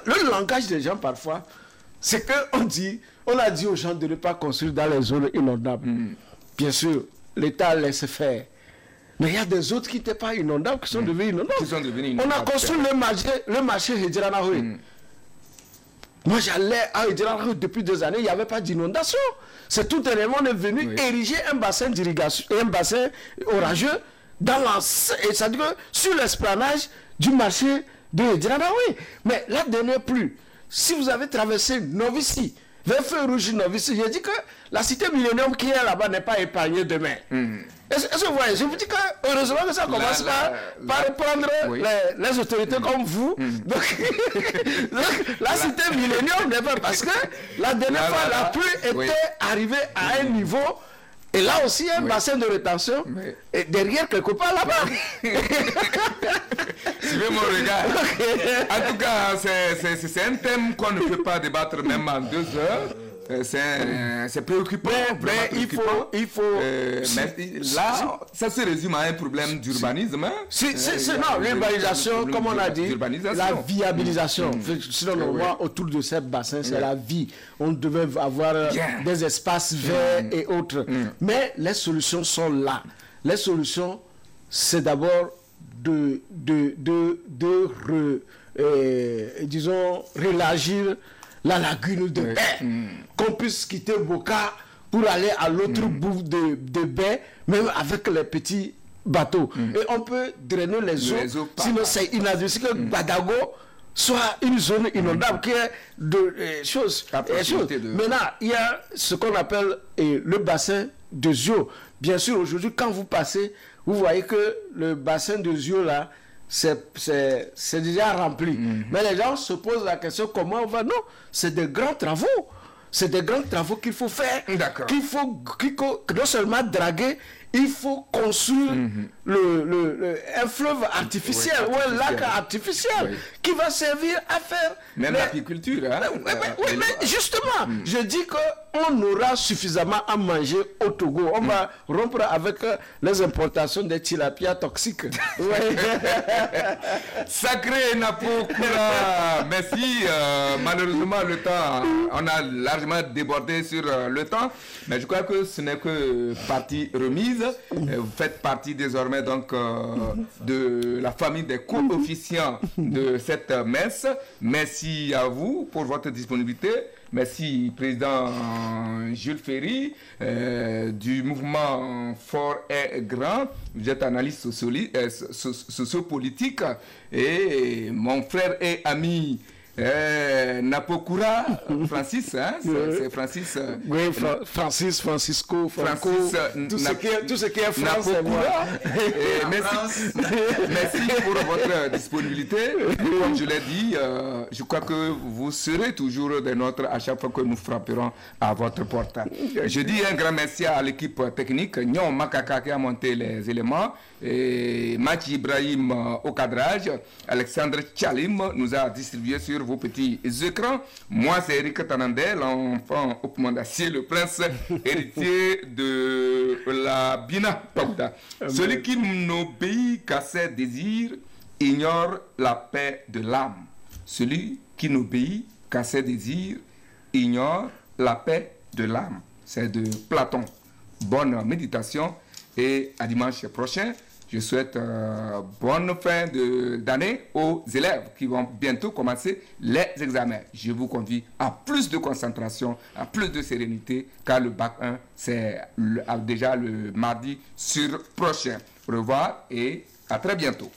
Speaker 3: le langage des gens, parfois, c'est qu'on a dit aux gens de ne pas construire dans les zones inondables. Bien sûr, l'État laisse faire. Mais il y a des autres qui n'étaient pas inondables, qui sont devenus inondables. On a construit le marché Hedjiranahoui. Moi, j'allais à Hedjiranahoui depuis 2 années, il n'y avait pas d'inondation. C'est tout dernièrement, on est venu ériger un bassin d'irrigation, un bassin orageux, c'est-à-dire sur l'esplanade du marché de Hedjiranahoui. Mais la dernière pluie, si vous avez traversé Novici, vers feu rouge novice, j'ai dit que la cité millénium qui est là-bas n'est pas épargnée demain. Est-ce que vous voyez, je vous dis que heureusement que ça commence par reprendre les autorités comme vous. Donc, la cité millénium n'est pas parce que la dernière fois la pluie était arrivée à un niveau. Et là aussi, un bassin de rétention et derrière quelque part là-bas.
Speaker 1: Suivez mon regard. En tout cas, c'est un thème qu'on ne peut pas débattre même en 2 heures. C'est préoccupant.
Speaker 3: Mais il faut
Speaker 1: mais là, ça se résume à un problème d'urbanisme.
Speaker 3: Non, l'urbanisation, comme on a dit, la viabilisation. Sinon, normalement, autour de ces bassins, c'est la vie. On devait avoir des espaces verts et autres. Mais les solutions sont là. Les solutions, c'est d'abord disons, rélargir la lagune de baie, qu'on puisse quitter Boka pour aller à l'autre bout de baie, même avec les petits bateaux. Et on peut drainer les eaux, sinon c'est inadmissible que Badago soit une zone inondable qui est de choses. Maintenant, il y a ce qu'on appelle le bassin de Zio. Bien sûr, aujourd'hui, quand vous passez, vous voyez que le bassin de Zio là, c'est déjà rempli. Mais les gens se posent la question comment on va. Non, c'est des grands travaux. C'est des grands travaux qu'il faut faire. Qu'il faut non seulement draguer, il faut construire un fleuve artificiel ou un lac artificiel qui va servir à faire
Speaker 1: même l'apiculture.
Speaker 3: Mais justement, je dis qu'on aura suffisamment à manger au Togo. On va rompre avec les importations des tilapias toxiques.
Speaker 1: Sacré Napokura, merci. Malheureusement, le temps, on a largement débordé sur le temps, mais je crois que ce n'est que partie remise. Vous faites partie désormais donc de la famille des co-officiants de cette messe. Merci à vous pour votre disponibilité. Merci président Jules Ferry du mouvement Fort et Grand. Vous êtes analyste sociopolitique et mon frère et ami Napokura, Francis, c'est Francis.
Speaker 3: Oui, Francis, Francisco, Franco, tout ce qui est France, c'est moi.
Speaker 1: Merci pour votre disponibilité. Comme je l'ai dit, je crois que vous serez toujours des nôtres à chaque fois que nous frapperons à votre porte. Je dis un grand merci à l'équipe technique, Nyon Makaka qui a monté les éléments, et Machi Ibrahim au cadrage, Alexandre Tchalim nous a distribué sur vos petits écrans. Moi, c'est Eric Tanandé, l'enfant au commande d'acier, le prince héritier de la Bina Pauta. Celui qui n'obéit qu'à ses désirs ignore la paix de l'âme. Celui qui n'obéit qu'à ses désirs ignore la paix de l'âme. C'est de Platon. Bonne méditation et à dimanche prochain. Je souhaite bonne fin d'année aux élèves qui vont bientôt commencer les examens. Je vous convie à plus de concentration, à plus de sérénité, car le bac 1, c'est déjà le mardi sur prochain. Au revoir et à très bientôt.